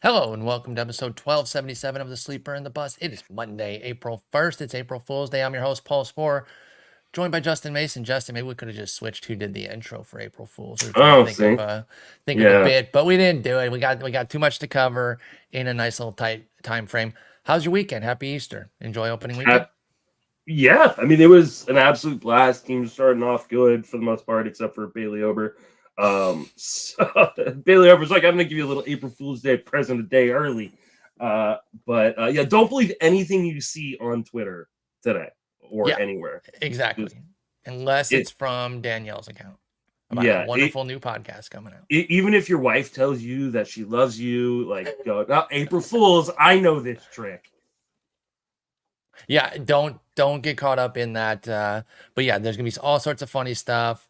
Hello and welcome to episode 1277 of The Sleeper and the Bus. It is Monday, April 1st. It's April Fool's Day. I'm your host, Paul Sporer, joined by Justin Mason. Justin, maybe we could have just switched who did the intro for April Fool's. We were trying to Oh, think see, of a yeah, bit, but we didn't do it. We got too much to cover in a nice little tight time frame. How's your weekend? Happy Easter. Enjoy opening weekend? yeah. I mean, it was an absolute blast. Team starting off good for the most part, except for Bailey Ober. So Bailey Ober's like, I'm gonna give you a little April Fool's Day present a day early. But yeah, don't believe anything you see on Twitter today or Yeah, anywhere. exactly. Unless It, it's from Danielle's account about a yeah, wonderful new podcast coming out. even if your wife tells you that she loves you, like, go, oh, April Fools, I know this trick. Yeah, don't get caught up in that. But yeah, there's gonna be all sorts of funny stuff.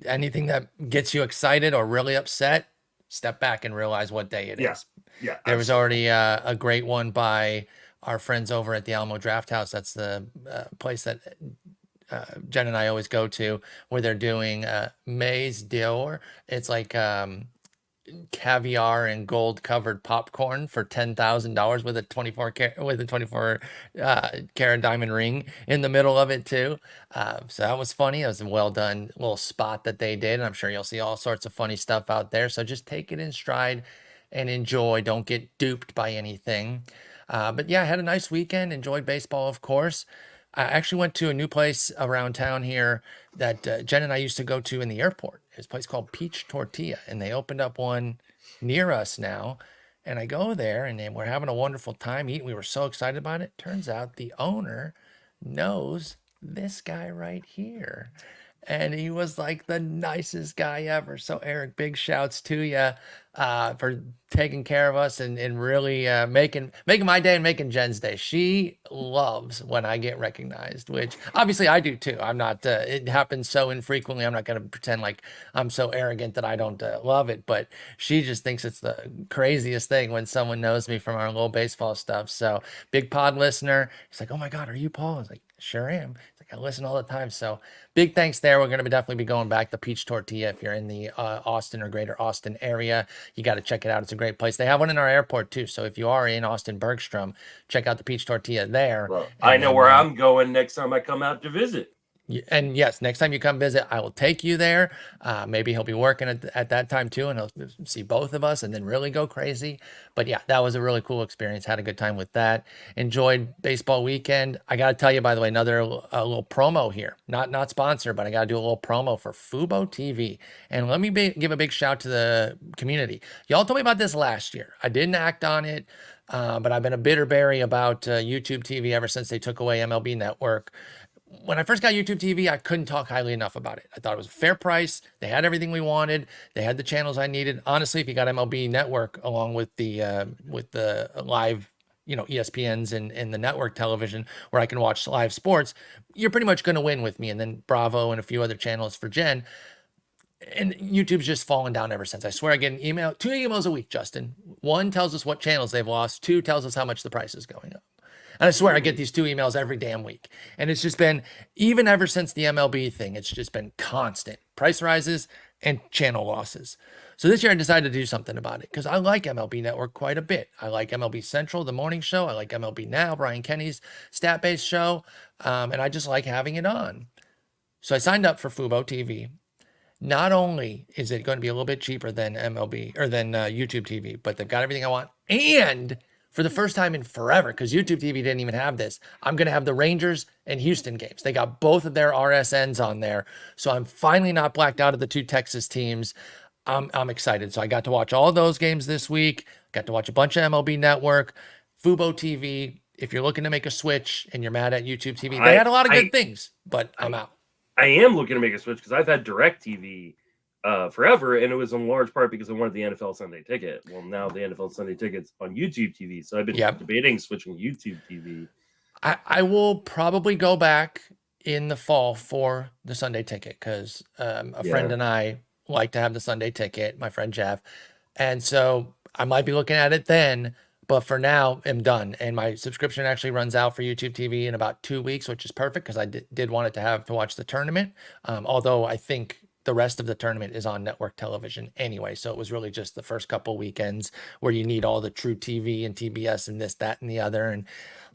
Anything that gets you excited or really upset, step back and realize what day it Yeah, is. yeah, There was absolutely. already a great one by our friends over at the Alamo Draft House. That's the place that Jen and I always go to, where they're doing maize d'or. It's like caviar and gold covered popcorn for $10,000 with a 24 carat diamond ring in the middle of it too. So that was funny. It was a well done little spot that they did. And I'm sure you'll see all sorts of funny stuff out there. So just take it in stride and enjoy. Don't get duped by anything. But yeah, I had a nice weekend. Enjoyed baseball, of course. I actually went to a new place around town here that Jen and I used to go to in the airport. It's a place called Peach Tortilla, and they opened up one near us now. And I go there, and then we're having a wonderful time eating. We were so excited about it. Turns out the owner knows this guy right here. And he was like the nicest guy ever. So Eric, big shouts to you for taking care of us and really making my day and making Jen's day. She loves when I get recognized, which obviously I do too. I'm not. It happens so infrequently. I'm not going to pretend like I'm so arrogant that I don't love it. But she just thinks it's the craziest thing when someone knows me from our little baseball stuff. So big pod listener. He's like, "Oh my God, are you Paul?" I was like, "Sure am." He's like, "I listen all the time." So big thanks there. We're going to definitely be going back to Peach Tortilla if you're in the Austin or greater Austin area. You got to check it out. It's a great place. They have one in our airport too. So if you are in Austin Bergstrom, check out the Peach Tortilla there. Well, I And know then, where I'm going next time I come out to visit. and yes, next time you come visit, I will take you there. Maybe he'll be working at that time too, and he'll see both of us and then really go crazy. But yeah, that was a really cool experience. Had a good time with that. Enjoyed baseball weekend. I got to tell you, by the way, another a little promo here. Not sponsored, but I got to do a little promo for Fubo TV. And let me give a big shout to the community. Y'all told me about this last year. I didn't act on it. But I've been a bitterberry about YouTube TV ever since they took away MLB Network. When I first got YouTube TV, I couldn't talk highly enough about it. I thought it was a fair price. They had everything we wanted. They had the channels I needed. Honestly, if you got MLB Network along with the live, ESPNs and the network television where I can watch live sports, you're pretty much going to win with me. And then Bravo and a few other channels for Jen. And YouTube's just fallen down ever since. I swear I get an email, 2 emails a week, Justin. One tells us what channels they've lost. Two tells us how much the price is going up. And I swear I get these 2 emails every damn week. And it's just been, even ever since the MLB thing, it's just been constant price rises and channel losses. So this year I decided to do something about it because I like MLB Network quite a bit. I like MLB Central, the morning show. I like MLB Now, Brian Kenny's stat-based show. And I just like having it on. So I signed up for Fubo TV. Not only is it going to be a little bit cheaper than MLB or than YouTube TV, but they've got everything I want. And for the first time in forever, because YouTube TV didn't even have this, I'm going to have the Rangers and Houston games. They got both of their RSNs on there. So I'm finally not blacked out of the two Texas teams. I'm excited. So I got to watch all those games this week. Got to watch a bunch of MLB Network, Fubo TV. If you're looking to make a switch and you're mad at YouTube TV, they I had a lot of I good things, but I'm I, out. I am looking to make a switch because I've had DirecTV forever, and it was in large part because I wanted the NFL Sunday Ticket. Well, now the NFL Sunday Ticket's on YouTube TV, so I've been Yep. debating switching YouTube TV. I will probably go back in the fall for the Sunday Ticket because a friend Yeah, and I like to have the Sunday Ticket, my friend Jeff. And so I might be looking at it then, but for now, I'm done. And my subscription actually runs out for YouTube TV in about 2 weeks, which is perfect because I did want it to have to watch the tournament. Although I think the rest of the tournament is on network television anyway. So it was really just the first couple weekends where you need all the true TV and TBS and this, that, and the other. And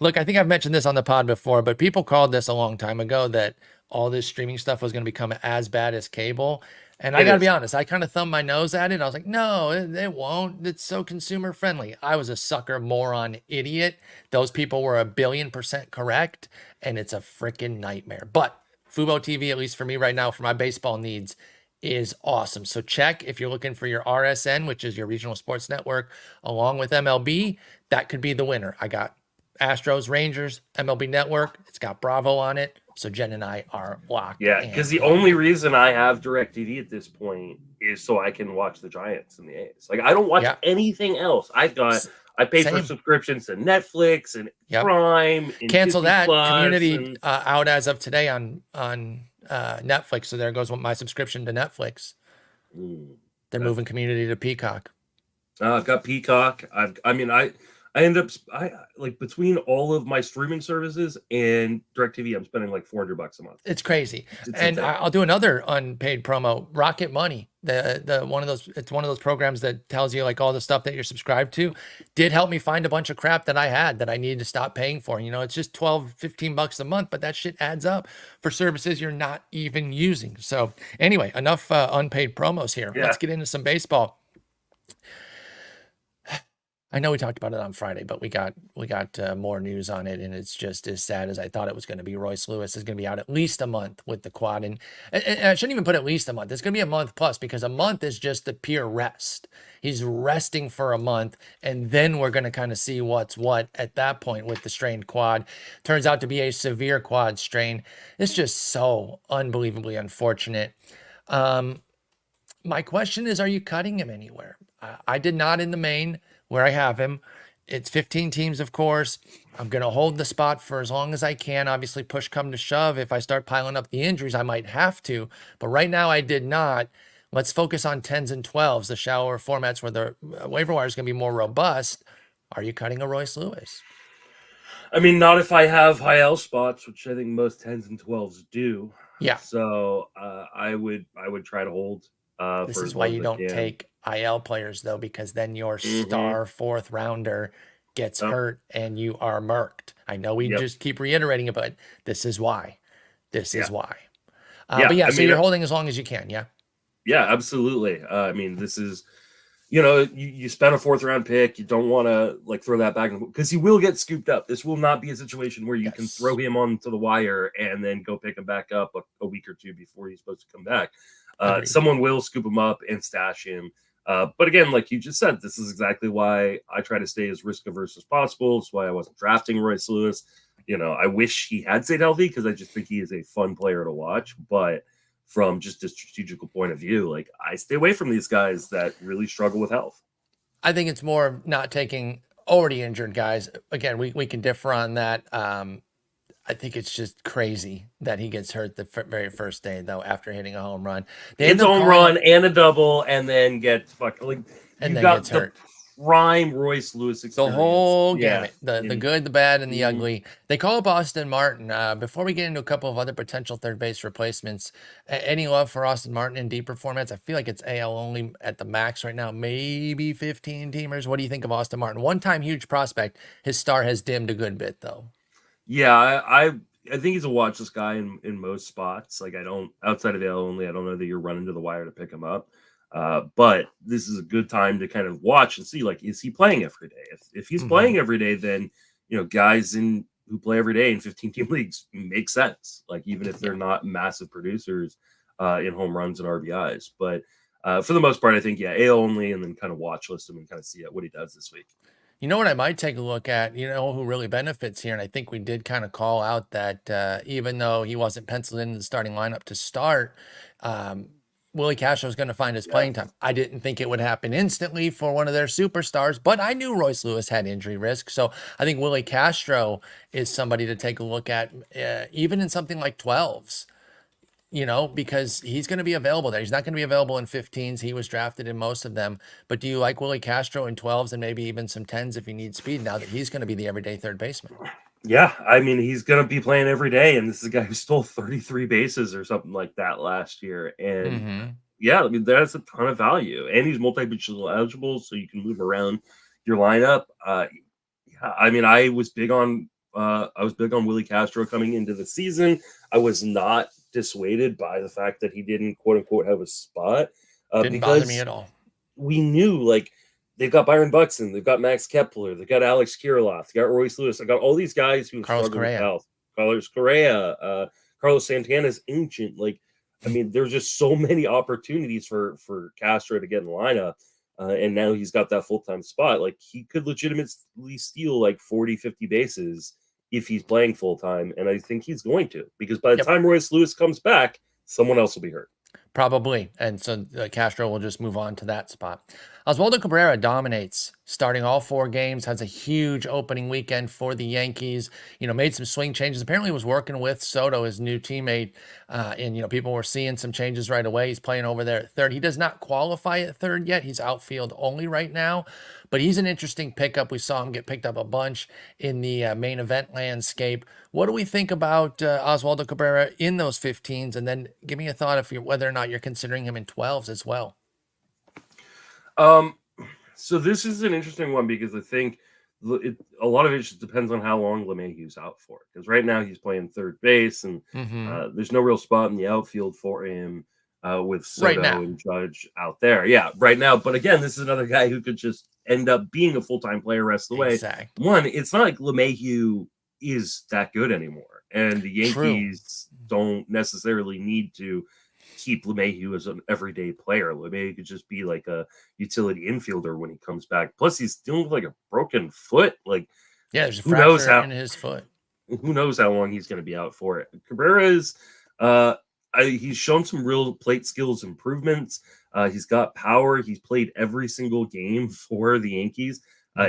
look, I think I've mentioned this on the pod before, but people called this a long time ago that all this streaming stuff was going to become as bad as cable. And I got to be honest, I kind of thumbed my nose at it. I was like, no, it won't. It's so consumer friendly. I was a sucker, moron, idiot. Those people were 1,000,000,000% correct. And it's a freaking nightmare. But Fubo TV, at least for me right now, for my baseball needs, is awesome. So check if you're looking for your RSN, which is your regional sports network, along with MLB. That could be the winner. I got Astros, Rangers, MLB Network. It's got Bravo on it. So Jen and I are locked. Yeah, because the only reason I have DirecTV at this point is so I can watch the Giants and the A's. Like, I don't watch anything else. I pay for subscriptions to Netflix and Prime. And cancel Disney that Plus Community out as of today on Netflix. So there goes my subscription to Netflix. They're moving Community to Peacock. I've got Peacock. I end up like between all of my streaming services and DirecTV, I'm spending like $400 a month. It's crazy. And I'll do another unpaid promo. Rocket Money, it's one of those programs that tells you like all the stuff that you're subscribed to, did help me find a bunch of crap that I had that I needed to stop paying for. You know, it's just $12-15 a month, but that shit adds up for services you're not even using. So anyway, enough unpaid promos here. Yeah. Let's get into some baseball. I know we talked about it on Friday, but we got more news on it, and it's just as sad as I thought it was going to be. Royce Lewis is going to be out at least a month with the quad, and I shouldn't even put at least a month. It's going to be a month plus, because a month is just the pure rest. He's resting for a month, and then we're going to kind of see what's what at that point with the strained quad. Turns out to be a severe quad strain. It's just so unbelievably unfortunate. My question is, are you cutting him anywhere? I did not in the main, where I have him. It's 15 teams, of course. I'm going to hold the spot for as long as I can. Obviously, push come to shove. If I start piling up the injuries, I might have to. But right now, I did not. Let's focus on 10s and 12s, the shallower formats where the waiver wire is going to be more robust. Are you cutting a Royce Lewis? I mean, not if I have high L spots, which I think most 10s and 12s do. Yeah. So I would try to hold. This is why you don't take IL players, though, because then your star fourth rounder gets hurt and you are murked. I know we just keep reiterating it, but this is why. This is why. But yeah, so you're holding as long as you can, yeah? Yeah, absolutely. I mean, this is, you spent a fourth round pick. You don't want to like throw that back, because he will get scooped up. This will not be a situation where you can throw him onto the wire and then go pick him back up a week or two before he's supposed to come back. Someone will scoop him up and stash him. But again, like you just said, this is exactly why I try to stay as risk averse as possible. It's why I wasn't drafting Royce Lewis. I wish he had stayed healthy, because I just think he is a fun player to watch. But from just a strategical point of view, like, I stay away from these guys that really struggle with health. I think it's more of not taking already injured guys. Again, we can differ on that. I think it's just crazy that he gets hurt the very first day, though, after hitting a home run. It's a home run and a double, and then gets fucking gets hurt. Prime Royce Lewis experience. The whole gamut, the good, the bad, and the ugly. They call up Austin Martin. Before we get into a couple of other potential third base replacements, any love for Austin Martin in deeper formats? I feel like it's AL only at the max right now, maybe 15 teamers. What do you think of Austin Martin? One-time huge prospect. His star has dimmed a good bit, though. Yeah, I think he's a watchless guy in most spots. Like, I don't, outside of AL only, I don't know that you're running to the wire to pick him up. But this is a good time to kind of watch and see, like, is he playing every day? If he's playing every day, then, guys who play every day in 15-team leagues make sense. Like, even if they're not massive producers in home runs and RBIs. But for the most part, I think, AL only, and then kind of watch list him and kind of see what he does this week. You know what I might take a look at, who really benefits here, and I think we did kind of call out that even though he wasn't penciled into the starting lineup to start, Willie Castro is going to find his playing time. I didn't think it would happen instantly for one of their superstars, but I knew Royce Lewis had injury risk, so I think Willie Castro is somebody to take a look at, even in something like 12s. Because he's going to be available there. He's not going to be available in 15s. He was drafted in most of them. But do you like Willie Castro in 12s and maybe even some 10s if you need speed now that he's going to be the everyday third baseman? Yeah, I mean, he's going to be playing every day, and this is a guy who stole 33 bases or something like that last year. And yeah, I mean, that's a ton of value. And he's multi-positional eligible, so you can move around your lineup. Yeah, I mean, I was big on Willie Castro coming into the season. I was not dissuaded by the fact that he didn't quote unquote have a spot Didn't bother me at all. we knew like they've got Byron Buxton, they've got Max Kepler, they've got Alex Kirilloff, they got Royce Lewis, they've got all these guys who Carlos struggled with Correa. health. Carlos Correa, Carlos Santana's ancient. Like, I mean, there's just so many opportunities for Castro to get in the lineup. And now he's got that full-time spot. Like, he could legitimately steal like 40, 50 bases if he's playing full-time. And I think he's going to, because by the time Royce Lewis comes back, someone else will be hurt. Probably. And so Castro will just move on to that spot. Oswaldo Cabrera dominates, starting all 4 games, has a huge opening weekend for the Yankees, made some swing changes. Apparently was working with Soto, his new teammate, and, people were seeing some changes right away. He's playing over there at third. He does not qualify at third yet. He's outfield only right now, but he's an interesting pickup. We saw him get picked up a bunch in the main event landscape. What do we think about Oswaldo Cabrera in those 15s? And then give me a thought of whether or not you're considering him in 12s as well. So this is an interesting one because I think a lot of it just depends on how long LeMahieu's out for. Because right now he's playing third base, and there's no real spot in the outfield for him with Soto and Judge out there. Yeah, right now. But again, this is another guy who could just end up being a full-time player rest of the way. Exactly. One, it's not like LeMahieu is that good anymore, and the Yankees don't necessarily need to keep LeMahieu as an everyday player. LeMahieu could just be like a utility infielder when he comes back. Plus, he's dealing with like a broken foot. Like, there's a fracture in his foot. Who knows how long he's going to be out for it? Cabrera is, he's shown some real plate skills improvements. He's got power. He's played every single game for the Yankees.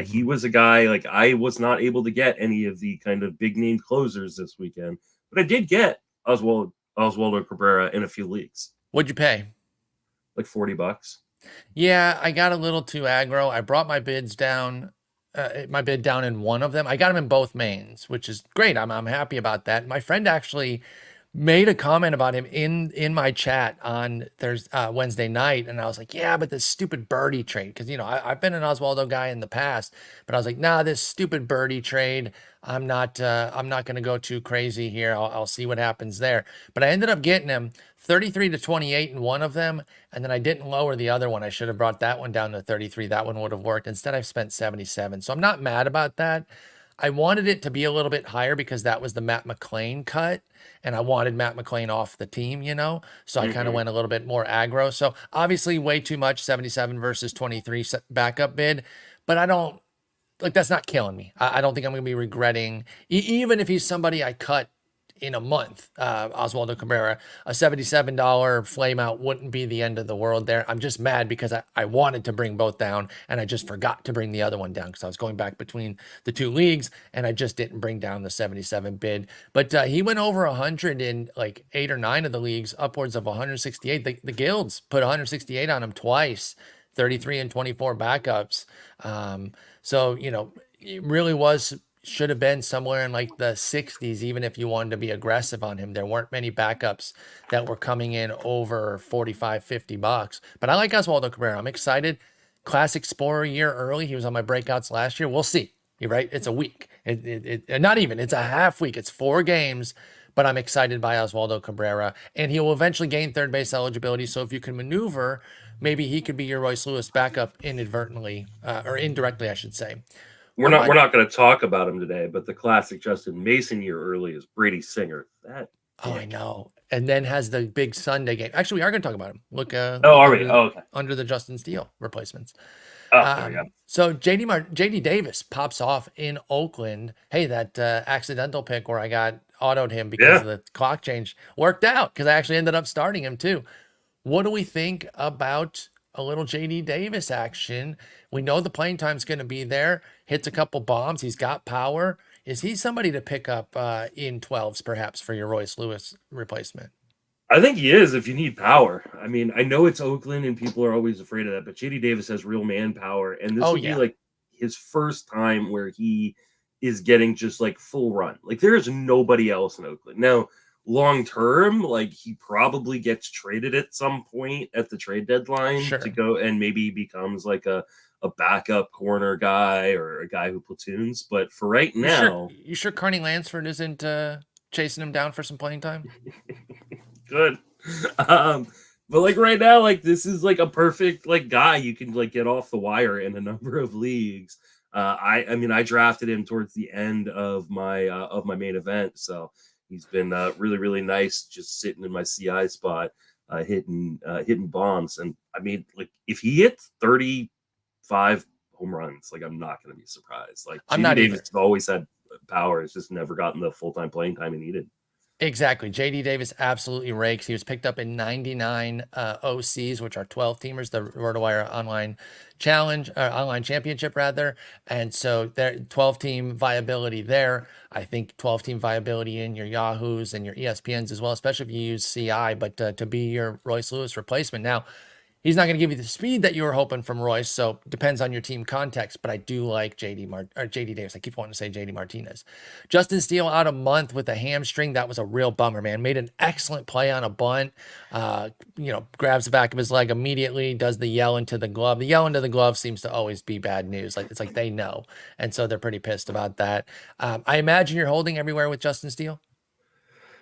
He was a guy, like, I was not able to get any of the kind of big name closers this weekend, but I did get Oswaldo Cabrera in a few leagues. What'd you pay? Like $40. Yeah, I got a little too aggro. I brought my bids down, my bid down in one of them. I got him in both mains, which is great. I'm happy about that. My friend actually made a comment about him in my chat on Wednesday night, and I was like, yeah, but this stupid birdie trade, because I've been an Oswaldo guy in the past, but I was like, nah, this stupid birdie trade, I'm not going to go too crazy here. I'll see what happens there. But I ended up getting him 33 to 28 in one of them, and then I didn't lower the other one. I should have brought that one down to 33. That one would have worked. Instead, I've spent 77. So I'm not mad about that. I wanted it to be a little bit higher because that was the Matt McLain cut, and I wanted Matt McLain off the team, so I kind of went a little bit more aggro. So obviously way too much, 77 versus 23 backup bid, but I don't, like, that's not killing me. I don't think I'm going to be regretting, even if he's somebody I cut in a month, Oswaldo Cabrera, a $77 flame out wouldn't be the end of the world there. I'm just mad because I wanted to bring both down, and I just forgot to bring the other one down because I was going back between the 2 leagues, and I just didn't bring down the 77 bid. But he went over 100 in like 8 or 9 of the leagues, upwards of 168. The guilds put 168 on him twice, 33 and 24 backups. So, it really should have been somewhere in like the 60s, even if you wanted to be aggressive on him. There weren't many backups that were coming in over 45, $50. But I like Oswaldo Cabrera. I'm excited. Classic Sporer year early. He was on my breakouts last year. We'll see. You're right. It's a week. Not even. It's a half week. It's 4 games. But I'm excited by Oswaldo Cabrera. And he will eventually gain third base eligibility. So if you can maneuver, maybe he could be your Royce Lewis backup inadvertently, or indirectly, I should say. We're not going to talk about him today, but the classic Justin Mason year early is Brady Singer. I know. And then has the big Sunday game. Actually, we are going to talk about him. Look. Okay. Under the Justin Steele replacements. Yeah. So JD Davis pops off in Oakland. Hey, that accidental pick where I got autoed him because of the clock change worked out because I actually ended up starting him too. What do we think about a little JD Davis action? We know the playing time's going to be there. Hits a couple bombs. He's got power. Is he somebody to pick up in 12s perhaps for your Royce Lewis replacement? I think he is if you need power. I mean, I know it's Oakland and people are always afraid of that, but JD Davis has real manpower, and this would be like his first time where he is getting just like full run. Like there is nobody else in Oakland. Now, long term, like he probably gets traded at some point at the trade deadline to Sure. go and maybe becomes like a backup corner guy or a guy who platoons. But for right now, You sure Carney Lansford isn't chasing him down for some playing time? good. But like right now, like this is like a perfect like guy you can like get off the wire in a number of leagues. I mean I drafted him towards the end of my main event, so he's been really nice just sitting in my CI spot, hitting bombs. And I mean like if he hits 35 home runs, like I'm not going to be surprised. Like I'm JD not Davis either. has always had power, it's just never gotten the full-time playing time he needed. Exactly. JD Davis absolutely rakes. He was picked up in 99 OCs, which are 12 teamers, the RotoWire online challenge, online championship rather. And so there 12 team viability there. I think 12 team viability in your Yahoos and your ESPNs as well, especially if you use CI, but to be your Royce Lewis replacement. Now, he's not going to give you the speed that you were hoping from Royce, so depends on your team context. But I do like JD Davis. I keep wanting to say JD Martinez. Justin Steele out a month with a hamstring. That was a real bummer, man. Made an excellent play on a bunt. Grabs the back of his leg immediately. Does the yell into the glove. The yell into the glove seems to always be bad news. Like it's like they know, and so they're pretty pissed about that. I imagine you're holding everywhere with Justin Steele.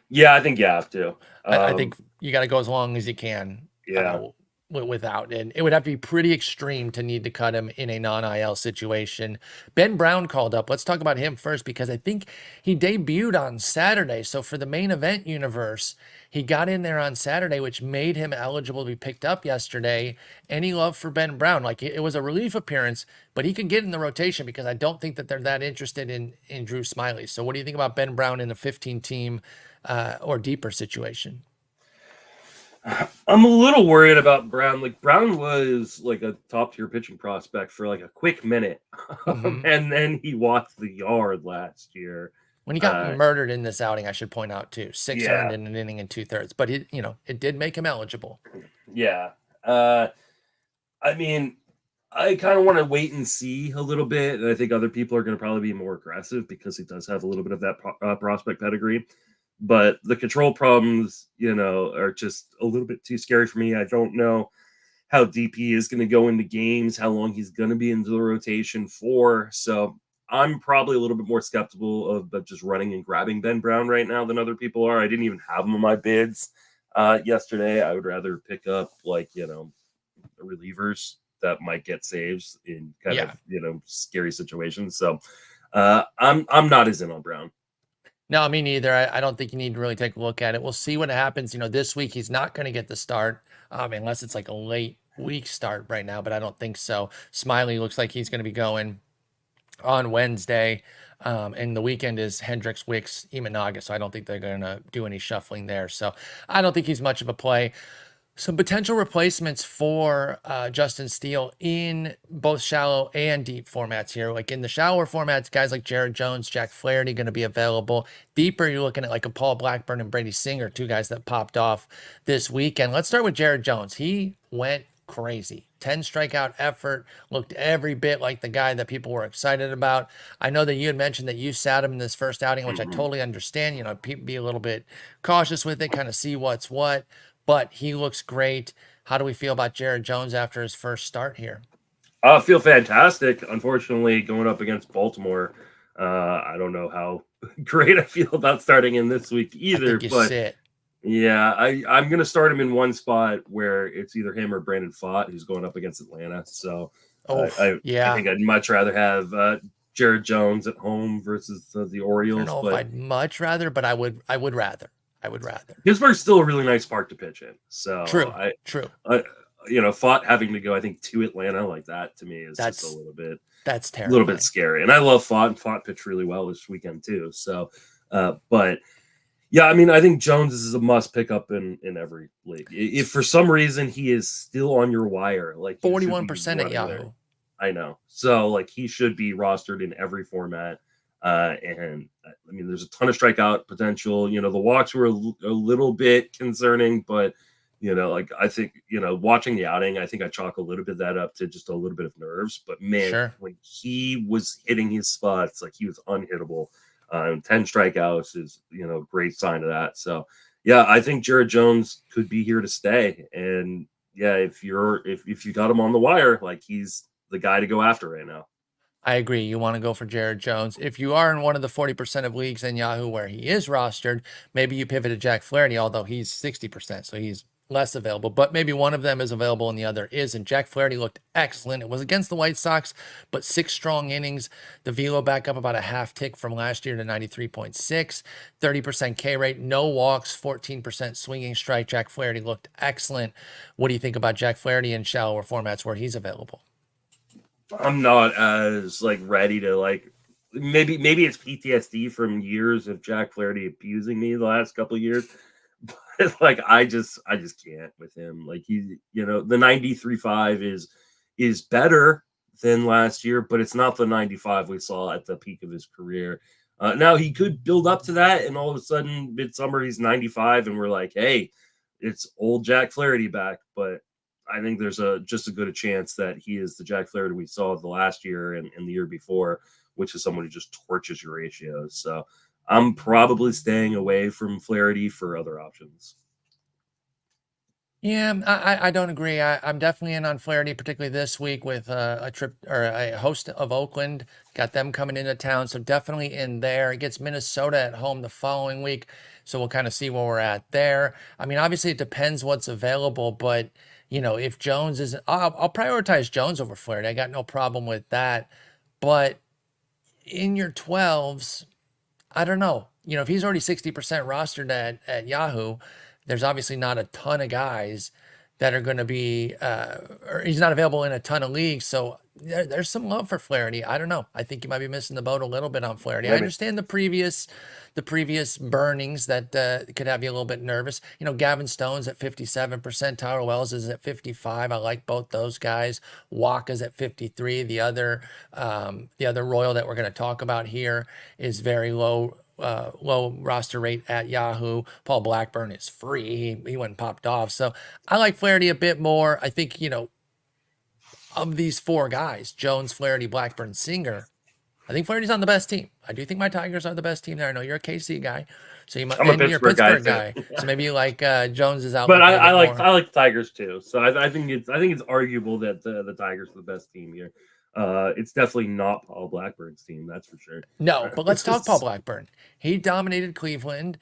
Yeah, I think you have to. I think you got to go as long as you can. Yeah. Without, and it would have to be pretty extreme to need to cut him in a non-IL situation. Ben Brown called up. Let's talk about him first because I think he debuted on Saturday. So for the main event universe, he got in there on Saturday, which made him eligible to be picked up yesterday. Any love for Ben Brown? Like it was a relief appearance, but he could get in the rotation because I don't think that they're that interested in Drew Smiley. So what do you think about Ben Brown in a 15 team or deeper situation? I'm a little worried about Brown. Like Brown was like a top tier pitching prospect for like a quick minute, Mm-hmm. and then he walked the yard last year. When he got Uh, murdered in this outing, I should point out too, 6 earned yeah, in an inning and 2/3. But it did make him eligible. yeah. I mean, I kind of want to wait and see a little bit, and I think other people are going to probably be more aggressive because he does have a little bit of that prospect pedigree. But the control problems, are just a little bit too scary for me. I don't know how deep he is going to go into games, how long he's going to be into the rotation for. So I'm probably a little bit more skeptical of just running and grabbing Ben Brown right now than other people are. I didn't even have him on my bids yesterday. I would rather pick up relievers that might get saves in kind of scary situations. So I'm not as in on Brown. No, me neither. I don't think you need to really take a look at it. We'll see what happens. This week he's not going to get the start unless it's like a late week start right now, but I don't think so. Smiley looks like he's going to be going on Wednesday. And the weekend is Hendricks, Wicks, Imanaga. So I don't think they're going to do any shuffling there. So I don't think he's much of a play. Some potential replacements for Justin Steele in both shallow and deep formats here. Like in the shallower formats, guys like Jared Jones, Jack Flaherty going to be available. Deeper, you're looking at like a Paul Blackburn and Brady Singer, two guys that popped off this weekend. Let's start with Jared Jones. He went crazy. 10 strikeout effort, looked every bit like the guy that people were excited about. I know that you had mentioned that you sat him in this first outing, which I totally understand. Be a little bit cautious with it, kind of see what's what. But he looks great. How do we feel about Jared Jones after his first start here? I feel fantastic. Unfortunately, going up against Baltimore, I don't know how great I feel about starting in this week either. I think you But sit. yeah, I'm going to start him in one spot where it's either him or Brandon Pfaadt, who's going up against Atlanta. So I think I'd much rather have Jared Jones at home versus the Orioles. I don't know if I'd much rather, but I would rather. I would rather. Pittsburgh's still a really nice park to pitch in. So True. Pfaadt having to go, I think, to Atlanta like that to me is just a little bit. That's terrible. A little bit scary. And I love Pfaadt, and Pfaadt pitched really well this weekend too. So, but yeah, I mean, I think Jones is a must pick up in every league. If for some reason he is still on your wire, like 41% at Yahoo. There. I know. So like he should be rostered in every format. And I mean, there's a ton of strikeout potential. The walks were a little bit concerning, but I think, watching the outing, I think I chalk a little bit of that up to just a little bit of nerves. But man, when he was hitting his spots. Like, he was unhittable. 10 strikeouts is, great sign of that. So, yeah, I think Jared Jones could be here to stay. And yeah, if you got him on the wire, like, he's the guy to go after right now. I agree. You want to go for Jared Jones. If you are in one of the 40% of leagues in Yahoo where he is rostered, maybe you pivot to Jack Flaherty, although he's 60%, so he's less available. But maybe one of them is available and the other isn't. Jack Flaherty looked excellent. It was against the White Sox, but 6 strong innings. The velo back up about a half tick from last year to 93.6, 30% K rate, no walks, 14% swinging strike. Jack Flaherty looked excellent. What do you think about Jack Flaherty in shallower formats where he's available? I'm not as ready to maybe it's PTSD from years of Jack Flaherty abusing me the last couple of years. But I just can't with him. Like, he, the 93.5 is better than last year, but it's not the 95 we saw at the peak of his career. Now he could build up to that, and all of a sudden midsummer he's 95, and we're like, hey, it's old Jack Flaherty back. But I think there's just a good chance that he is the Jack Flaherty we saw the last year and the year before, which is someone who just torches your ratios. So I'm probably staying away from Flaherty for other options. Yeah, I don't agree. I'm definitely in on Flaherty, particularly this week with a trip or a host of Oakland. Got them coming into town, so definitely in there. It gets Minnesota at home the following week, so we'll kind of see where we're at there. I mean, obviously it depends what's available, but if Jones is, I'll prioritize Jones over Flaherty. I got no problem with that. But in your 12s, I don't know. If he's already 60% rostered at Yahoo, there's obviously not a ton of guys that are going to be, or he's not available in a ton of leagues. So there's some love for Flaherty. I don't know. I think you might be missing the boat a little bit on Flaherty. I understand the previous burnings that could have you a little bit nervous. Gavin Stone's at 57%. Tyler Wells is at 55. I like both those guys. Waka's at 53. The other Royal that we're going to talk about here is very low roster rate at Yahoo. Paul Blackburn is free. He went and popped off. So I like Flaherty a bit more. I think, of these 4 guys, Jones, Flaherty, Blackburn, Singer, I think Flaherty's on the best team. I do think my Tigers are the best team there. I know you're a KC guy, so you might, I'm a you're a Pittsburgh Pittsburgh guy. guy. So maybe you like Jones's out. But I like the Tigers too. So I think it's arguable that the Tigers are the best team here. It's definitely not Paul Blackburn's team, that's for sure. No, but let's talk Paul Blackburn. He dominated Cleveland.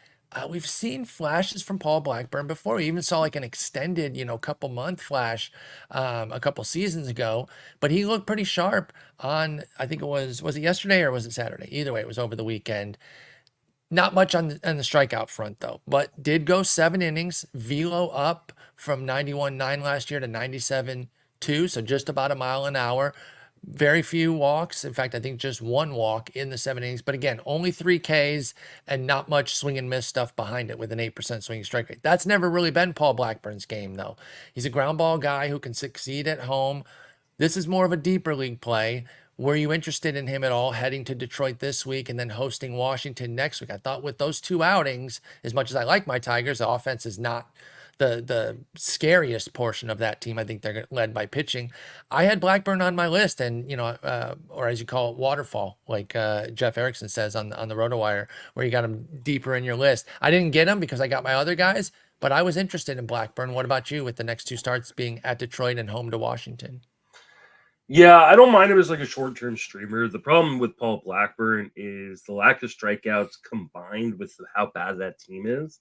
We've seen flashes from Paul Blackburn before. We even saw an extended, couple month flash a couple seasons ago. But he looked pretty sharp on, I think was it yesterday or was it Saturday? Either way, it was over the weekend. Not much on the strikeout front though, but did go 7 innings, velo up from 91.9 last year to 97.2, so just about a mile an hour. Very few walks. In fact, I think just 1 walk in the 7 innings. But again, only 3 Ks and not much swing and miss stuff behind it with an 8% swinging strike rate. That's never really been Paul Blackburn's game, though. He's a ground ball guy who can succeed at home. This is more of a deeper league play. Were you interested in him at all heading to Detroit this week and then hosting Washington next week? I thought with those 2 outings, as much as I like my Tigers, the offense is not the scariest portion of that team. I think they're led by pitching. I had Blackburn on my list, and or as you call it, waterfall, like Jeff Erickson says on the RotoWire, where you got him deeper in your list. I didn't get him because I got my other guys, but I was interested in Blackburn. What about you with the next 2 starts being at Detroit and home to Washington? Yeah, I don't mind him as a short-term streamer. The problem with Paul Blackburn is the lack of strikeouts combined with how bad that team is.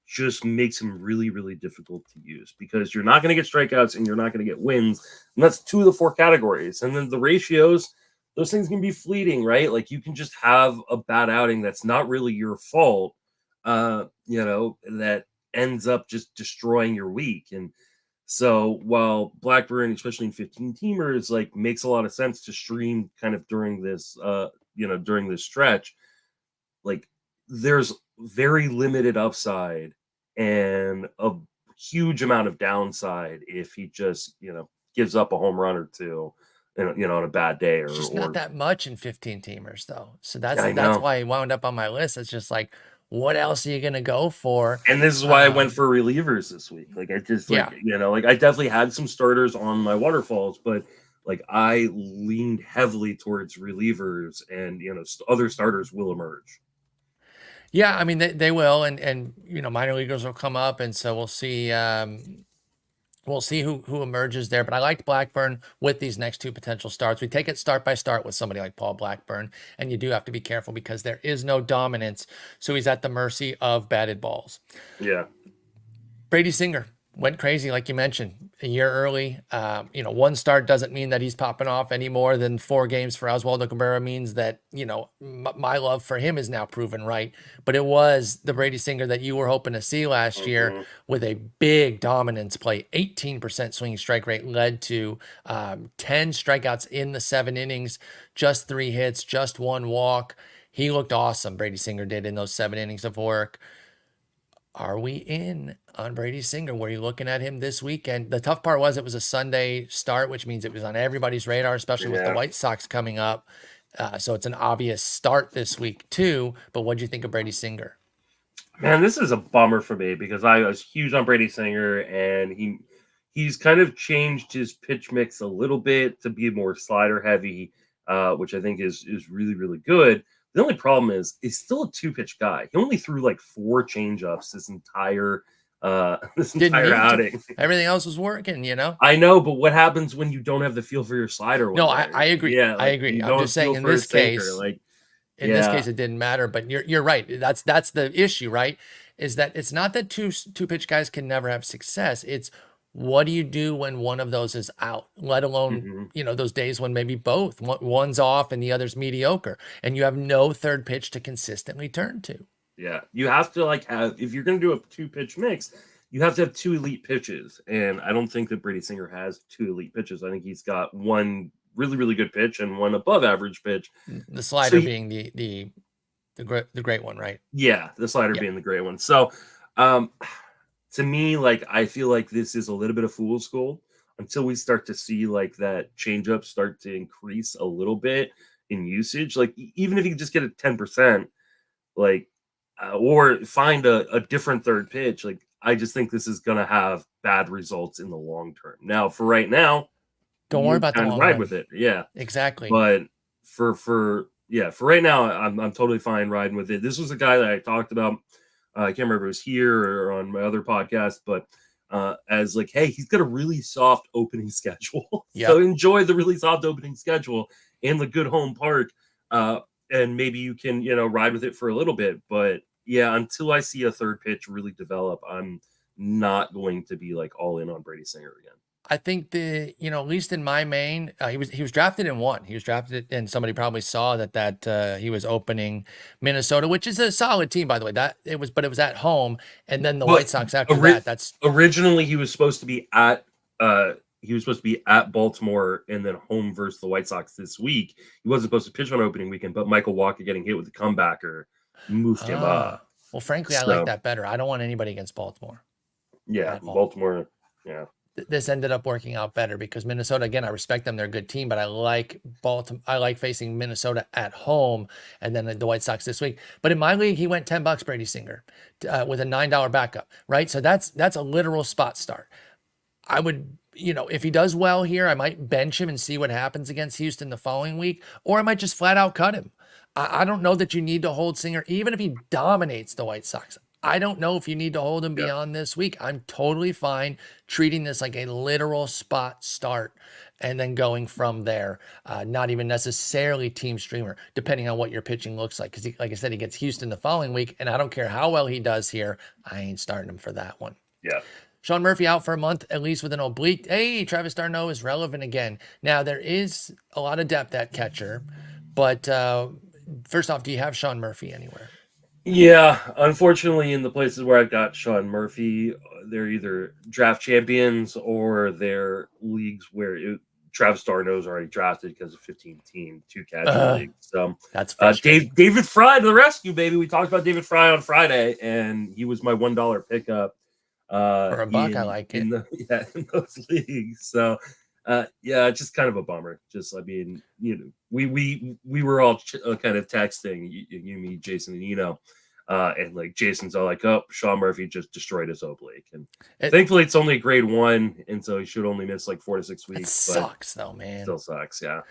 Just makes him really, really difficult to use because you're not going to get strikeouts and you're not going to get wins. And that's 2 of the 4 categories. And then the ratios, those things can be fleeting, right? Like, you can just have a bad outing that's not really your fault, that ends up just destroying your week. And so while Blackburn, especially in 15-teamers, makes a lot of sense to stream kind of during this, during this stretch, there's very limited upside and a huge amount of downside if he just, gives up a home run or 2, on a bad day. It's just not that much in 15-teamers though. So that's know. why he wound up on my list. It's just what else are you going to go for? And this is why I went for relievers this week. I just, I definitely had some starters on my waterfalls, but like I leaned heavily towards relievers, and other starters will emerge. Yeah, I mean they will, and minor leaguers will come up, and so we'll see. We'll see who emerges there. But I liked Blackburn with these next two potential starts. We take it start by start with somebody like Paul Blackburn, and you do have to be careful because there is no dominance, so he's at the mercy of batted balls. Yeah. Brady Singer went crazy, like you mentioned, a year early. One start doesn't mean that he's popping off any more than 4 games for Oswaldo Cabrera means that, my love for him is now proven right. But it was the Brady Singer that you were hoping to see last year with a big dominance play. 18% swinging strike rate led to 10 strikeouts in the 7 innings, just 3 hits, just 1 walk. He looked awesome, Brady Singer did, in those 7 innings of work. Are we in on Brady Singer? Were you looking at him this weekend? The tough part was it was a Sunday start, which means it was on everybody's radar, especially with the White Sox coming up. So it's an obvious start this week too. But what do you think of Brady Singer? Man, this is a bummer for me because I was huge on Brady Singer, and he's kind of changed his pitch mix a little bit to be more slider heavy, which I think is really, really good. The only problem is he's still a 2-pitch guy. He only threw like 4 changeups this entire outing. Everything else was working, I know, but what happens when you don't have the feel for your slider? No, I agree. Yeah, I agree. I'm just saying in this case, in this case, it didn't matter. But you're right. That's the issue, right? Is that it's not that two pitch guys can never have success. It's what do you do when one of those is out, let alone, those days when maybe both, one's off and the other's mediocre, and you have no third pitch to consistently turn to. Yeah, you have to have, if you're going to do a 2-pitch mix, you have to have 2 elite pitches. And I don't think that Brady Singer has 2 elite pitches. I think he's got 1 really, really good pitch and 1 above average pitch. The slider being the great one, right? Yeah, the slider being the great one. So, to me, I feel like this is a little bit of fool's gold until we start to see that changeup start to increase a little bit in usage. Even if you just get a 10%, or find a different third pitch, I just think this is going to have bad results in the long term. Now, for right now, don't worry about the long ride run. with it. Yeah, exactly. But for right now, I'm totally fine riding with it. This was a guy that I talked about. I can't remember if it was here or on my other podcast, but as hey, he's got a really soft opening schedule. So enjoy the really soft opening schedule and the good home park. And maybe you can, ride with it for a little bit. But yeah, until I see a third pitch really develop, I'm not going to be all in on Brady Singer again. I think at least in my main, he was drafted in 1. He was drafted, and somebody probably saw that he was opening Minnesota, which is a solid team, by the way. But it was at home, and then the White Sox after that. That's originally he was supposed to be at Baltimore and then home versus the White Sox this week. He wasn't supposed to pitch on opening weekend, but Michael Walker getting hit with the comebacker moved him up. Well, frankly, I like that better. I don't want anybody against Baltimore. Yeah, Baltimore. Yeah. This ended up working out better because Minnesota, again, I respect them. They're a good team, but I like Baltimore. I like facing Minnesota at home and then the White Sox this week. But in my league, he went $10, Brady Singer, with a $9 backup, right? So that's a literal spot start. I would, if he does well here, I might bench him and see what happens against Houston the following week, or I might just flat out cut him. I don't know that you need to hold Singer, even if he dominates the White Sox. I don't know if you need to hold him beyond this week. I'm totally fine treating this like a literal spot start and then going from there. Not even necessarily team streamer, depending on what your pitching looks like. Because, like I said, he gets Houston the following week, and I don't care how well he does here. I ain't starting him for that one. Yeah. Sean Murphy out for a month, at least with an oblique. Hey, Travis d'Arnaud is relevant again. Now, there is a lot of depth at catcher, but first off, do you have Sean Murphy anywhere? Yeah, unfortunately, in the places where I've got Sean Murphy, they're either draft champions or they're leagues where Travis d'Arnaud's already drafted because of 15-team 2-catcher league. So that's David Fry to the rescue, baby. We talked about David Fry on Friday, and he was my $1 pickup. For $1, I like it. In those leagues. So just kind of a bummer. We were all kind of texting, you, me, Jason, and And like Jason's all like, oh, Sean Murphy just destroyed his oblique. And It, thankfully it's only grade 1, and so he should only miss like 4 to 6 weeks. it sucks though, But man. still sucks, yeah.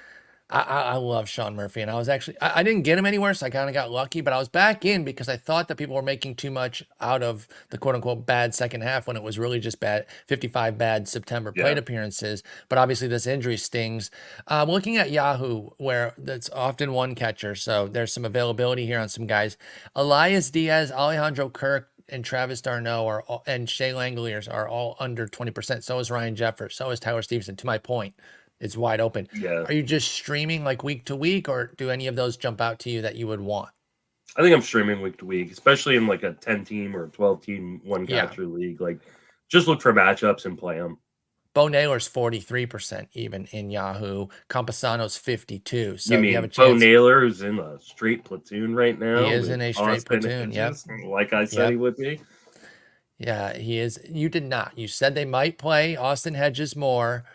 I love Sean Murphy, and I was actually I didn't get him anywhere, so I kind of got lucky. But I was back in because I thought that people were making too much out of the quote unquote bad second half when it was really just bad 55 bad September plate appearances. But obviously this injury stings. Looking at Yahoo, where that's often one catcher, so there's some availability here on some guys. Elias Diaz, Alejandro Kirk, and Travis d'Arnaud and Shea Langoliers are all under 20%. So is Ryan Jeffers. So is Tyler Stevenson. To my point. It's wide open. Yeah. Are you just streaming like week to week, or do any of those jump out to you that you would want? I think I'm streaming week to week, especially in like a 10-team or 12-team one catcher league. Like, just look for matchups and play them. Bo Naylor's 43% even in Yahoo. Campusano's 52. So you mean you have a chance. Bo Naylor is in a straight platoon right now? He is in a straight platoon. Yep. Like I said, he would be. Yeah, he is. You did not. You said they might play Austin Hedges more.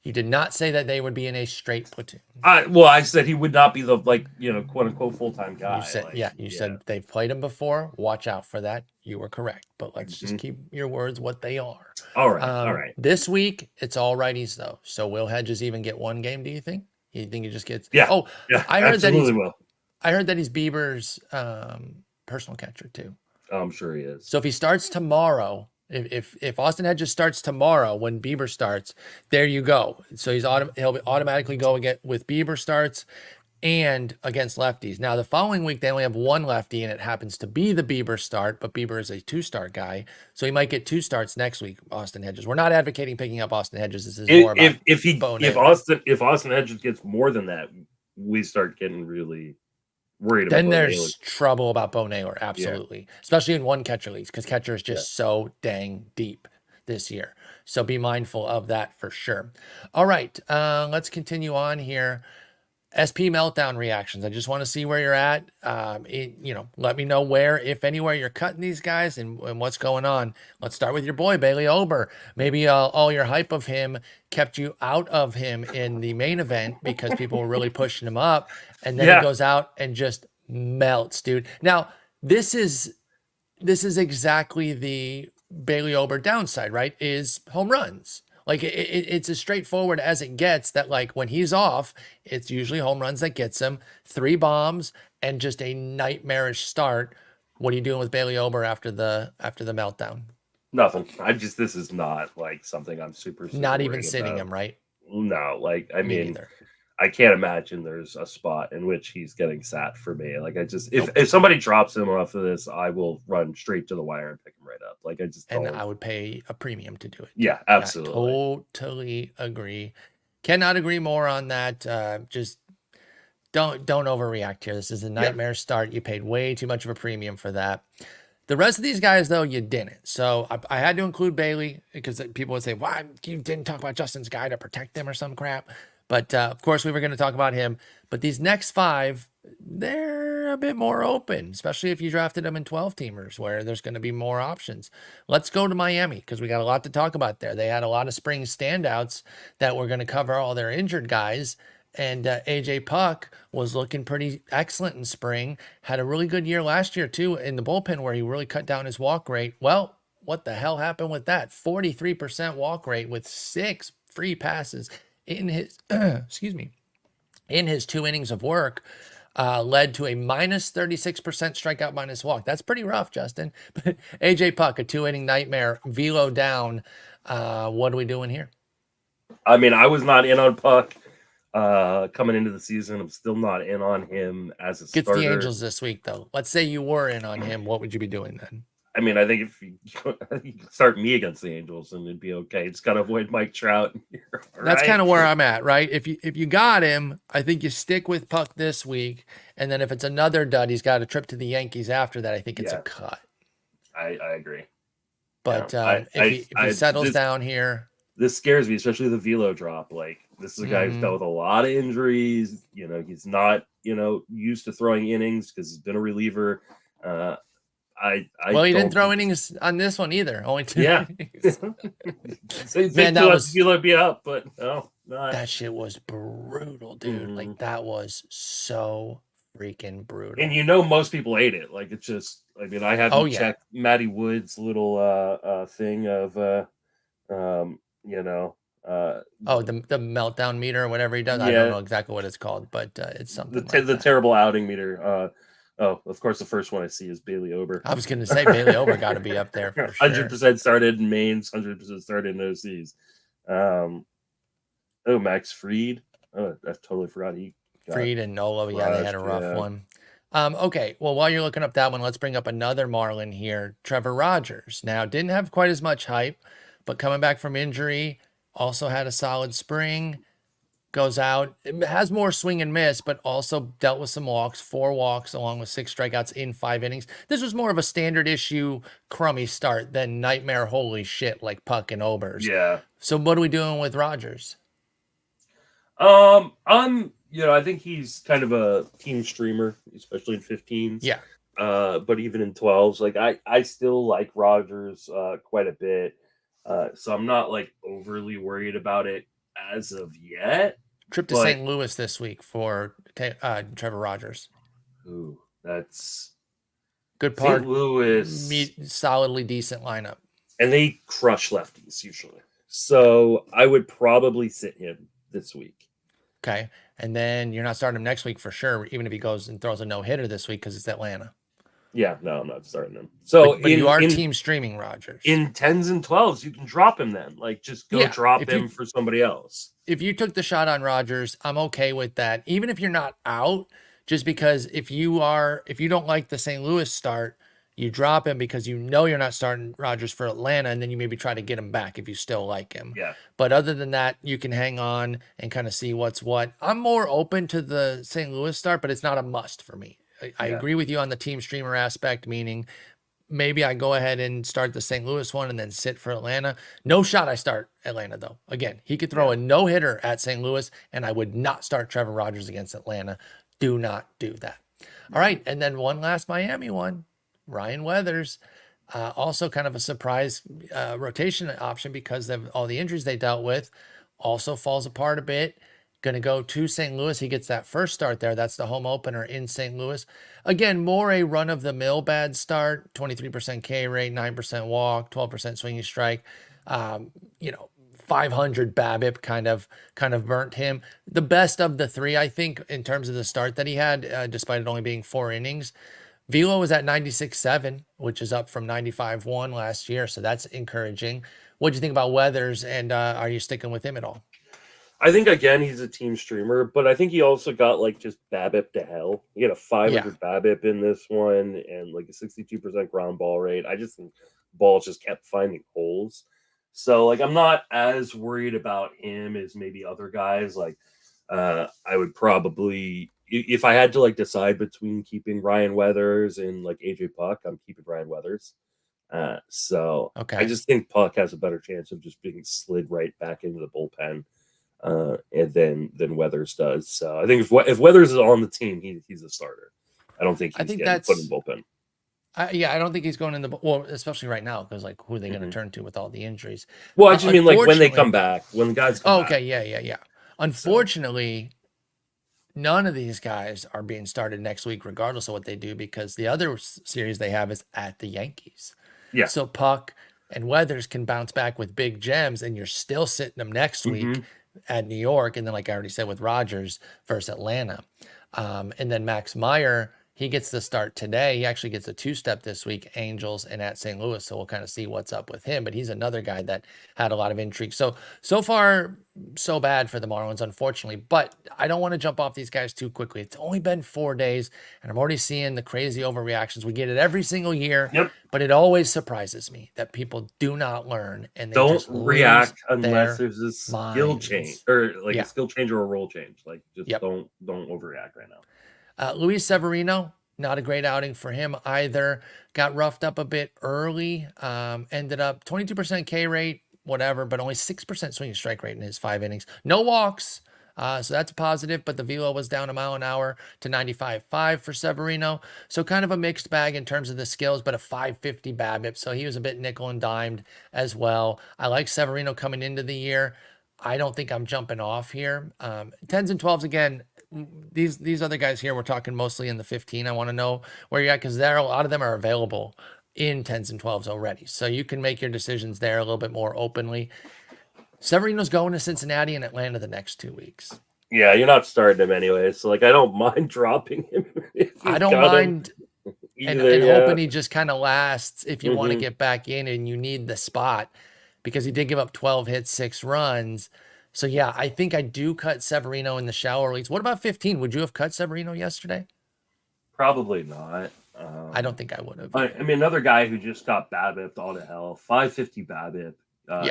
You did not say that they would be in a straight platoon. I said he would not be the quote unquote full-time guy. You said said they've played him before. Watch out for that. You were correct. But let's just keep your words what they are. All right. All right. This week it's all righties though. So will Hedges even get one game? Do you think? You think he just gets? Yeah. Oh, yeah. I heard that he's. Will. I heard that he's Bieber's personal catcher too. I'm sure he is. So if he starts tomorrow. If Austin Hedges starts tomorrow when Bieber starts, there you go. So he'll automatically go again with Bieber starts and against lefties. Now the following week they only have one lefty, and it happens to be the Bieber start, but Bieber is a 2-start guy, so he might get 2 starts next week. Austin Hedges. We're not advocating picking up Austin Hedges. This is more about if Austin Hedges gets more than that, we start getting really worried about. Then there's trouble about Bo Naylor, absolutely, especially in one catcher leagues because catcher is just so dang deep this year. So be mindful of that for sure. All right, let's continue on here. SP meltdown reactions. I just want to see where you're at. Let me know where, if anywhere, you're cutting these guys and what's going on. Let's start with your boy Bailey Ober. Maybe all your hype of him kept you out of him in the main event because people were really pushing him up, and then he goes out and just melts, dude. Now this is exactly the Bailey Ober downside, right? Is home runs. Like it's as straightforward as it gets that like when he's off, it's usually home runs that gets him, 3 bombs and just a nightmarish start. What are you doing with Bailey Ober after the meltdown? Nothing. This is not like something I'm super not even sitting him, right? No, like I mean neither. I can't imagine there's a spot in which he's getting sat for me. Like if somebody drops him off of this, I will run straight to the wire and pick him right up. Like and I would pay a premium to do it. Yeah, absolutely. I totally agree. Cannot agree more on that. Just don't overreact here. This is a nightmare start. You paid way too much of a premium for that. The rest of these guys, though, you didn't. So I had to include Bailey because people would say, why you didn't talk about Justin's guy to protect them or some crap. But, of course, we were going to talk about him. But these next 5, they're a bit more open, especially if you drafted them in 12-teamers where there's going to be more options. Let's go to Miami because we got a lot to talk about there. They had a lot of spring standouts that were going to cover all their injured guys. And AJ Puck was looking pretty excellent in spring. Had a really good year last year, too, in the bullpen where he really cut down his walk rate. Well, what the hell happened with that? 43% walk rate with 6 free passes in his, in his 2 innings of work. Led to a minus 36% strikeout minus walk. That's pretty rough, Justin. But AJ Puck, a 2-inning nightmare, velo down. What are we doing here? I mean, I was not in on Puck coming into the season. I'm still not in on him as a starter. Gets the Angels this week, though. Let's say you were in on him. What would you be doing then? I mean, I think if you start me against the Angels, and it'd be okay. Just gotta avoid Mike Trout. That's kind of where I'm at, right? If you got him, I think you stick with Puck this week, and then if it's another dud, he's got a trip to the Yankees after that. I think it's a cut. I agree. But if he settles down here, this scares me, especially the velo drop. Like this is a guy who's dealt with a lot of injuries. He's not used to throwing innings because he's been a reliever. He didn't throw innings on this one either. Only 2 innings. Man, that was be up, but no, not. That shit was brutal, dude. Like that was so freaking brutal. And most people ate it. Like, it's just, I mean, I haven't checked Matty Wood's little thing of the meltdown meter or whatever he does. I don't know exactly what it's called, but it's something the terrible outing meter. Of course, the first one I see is Bailey Ober. I was going to say Bailey Ober got to be up there for sure. 100% started in mains, 100% started in OCs. Max Fried. Oh, I totally forgot Fried and Nolo. Yeah, they had a rough one. Okay, well, while you're looking up that one, let's bring up another Marlin here, Trevor Rogers. Now, didn't have quite as much hype, but coming back from injury, also had a solid spring. Goes out. It has more swing and miss, but also dealt with some walks, 4 walks, along with 6 strikeouts in 5 innings. This was more of a standard issue, crummy start than nightmare, holy shit, like Puck and Ober's. Yeah. So what are we doing with Rogers? I think he's kind of a team streamer, especially in 15s. Yeah. But even in 12s, like I still like Rogers quite a bit. So I'm not like overly worried about it as of yet. Trip to St. Louis this week for Trevor Rogers. Ooh, that's good part. St. Louis, solidly decent lineup, and they crush lefties usually. So I would probably sit him this week. Okay, and then you're not starting him next week for sure, even if he goes and throws a no-hitter this week because it's Atlanta. Yeah, no, I'm not starting him. So, but you are team streaming Rogers. In 10s and 12s, you can drop him then. Like, just go drop him for somebody else. If you took the shot on Rogers, I'm okay with that. Even if you're not out, just because if you don't like the St. Louis start, you drop him because you know you're not starting Rogers for Atlanta, and then you maybe try to get him back if you still like him. Yeah. But other than that, you can hang on and kind of see what's what. I'm more open to the St. Louis start, but it's not a must for me. I agree with you on the team streamer aspect, meaning maybe I go ahead and start the St. Louis one and then sit for Atlanta. No shot I start Atlanta, though. Again, he could throw a no-hitter at St. Louis, and I would not start Trevor Rogers against Atlanta. Do not do that. All right, and then one last Miami one, Ryan Weathers. Also kind of a surprise rotation option because of all the injuries they dealt with. Also falls apart a bit. Going to go to St. Louis. He gets that first start there. That's the home opener in St. Louis. Again, more a run-of-the-mill bad start. 23% K rate, 9% walk, 12% swinging strike. 500 BABIP kind of burnt him. The best of the 3, I think, in terms of the start that he had, despite it only being 4 innings. Velo was at 96.7, which is up from 95.1 last year, so that's encouraging. What do you think about Weathers, and are you sticking with him at all? I think, again, he's a team streamer, but I think he also got, like, just BABIP to hell. He had a 500 BABIP in this one and, like, a 62% ground ball rate. I just think balls just kept finding holes. So, like, I'm not as worried about him as maybe other guys. Like, I would probably, if I had to, like, decide between keeping Ryan Weathers and, like, AJ Puck, I'm keeping Ryan Weathers. I just think Puck has a better chance of just being slid right back into the bullpen. And then Weathers does. So I think if Weathers is on the team, he's a starter. I don't think he's getting put in bullpen. I don't think he's going in especially right now, because like who are they going to turn to with all the injuries? Well, I just mean like when they come back, when the guys come back. Okay, yeah. Unfortunately, none of these guys are being started next week, regardless of what they do, because the other series they have is at the Yankees. Yeah. So Puck and Weathers can bounce back with big gems, and you're still sitting them next week at New York, and then like I already said with Rogers versus Atlanta, and then Max Meyer, he gets the start today. He actually gets a 2-step this week, Angels and at St. Louis, so we'll kind of see what's up with him, but he's another guy that had a lot of intrigue. So far so bad for the Marlins, unfortunately, but I don't want to jump off these guys too quickly. It's only been 4 days and I'm already seeing the crazy overreactions. We get it every single year. But it always surprises me that people do not learn and they don't just react unless there's a skill change or like a skill change or a role change. Like just don't overreact right now. Luis Severino, not a great outing for him either. Got roughed up a bit early. Ended up 22% K rate, whatever, but only 6% swinging strike rate in his 5 innings. No walks. So that's a positive, but the velo was down a mile an hour to 95.5 for Severino. So kind of a mixed bag in terms of the skills, but a 550 BABIP. So he was a bit nickel and dimed as well. I like Severino coming into the year. I don't think I'm jumping off here. 10s and 12s, again, these other guys here, we're talking mostly in the 15. I want to know where you're at, because there a lot of them are available in 10s and 12s already. So you can make your decisions there a little bit more openly. Severino's going to Cincinnati and Atlanta the next 2 weeks. Yeah, you're not starting him anyway. So, like, I don't mind dropping him. I don't mind and hoping he just kind of lasts if you want to get back in and you need the spot, because he did give up 12 hits, 6 runs. So, yeah, I think I do cut Severino in the shower leagues. What about 15? Would you have cut Severino yesterday? Probably not. I don't think I would have. I mean, another guy who just got BABIP all to hell, 550 BABIP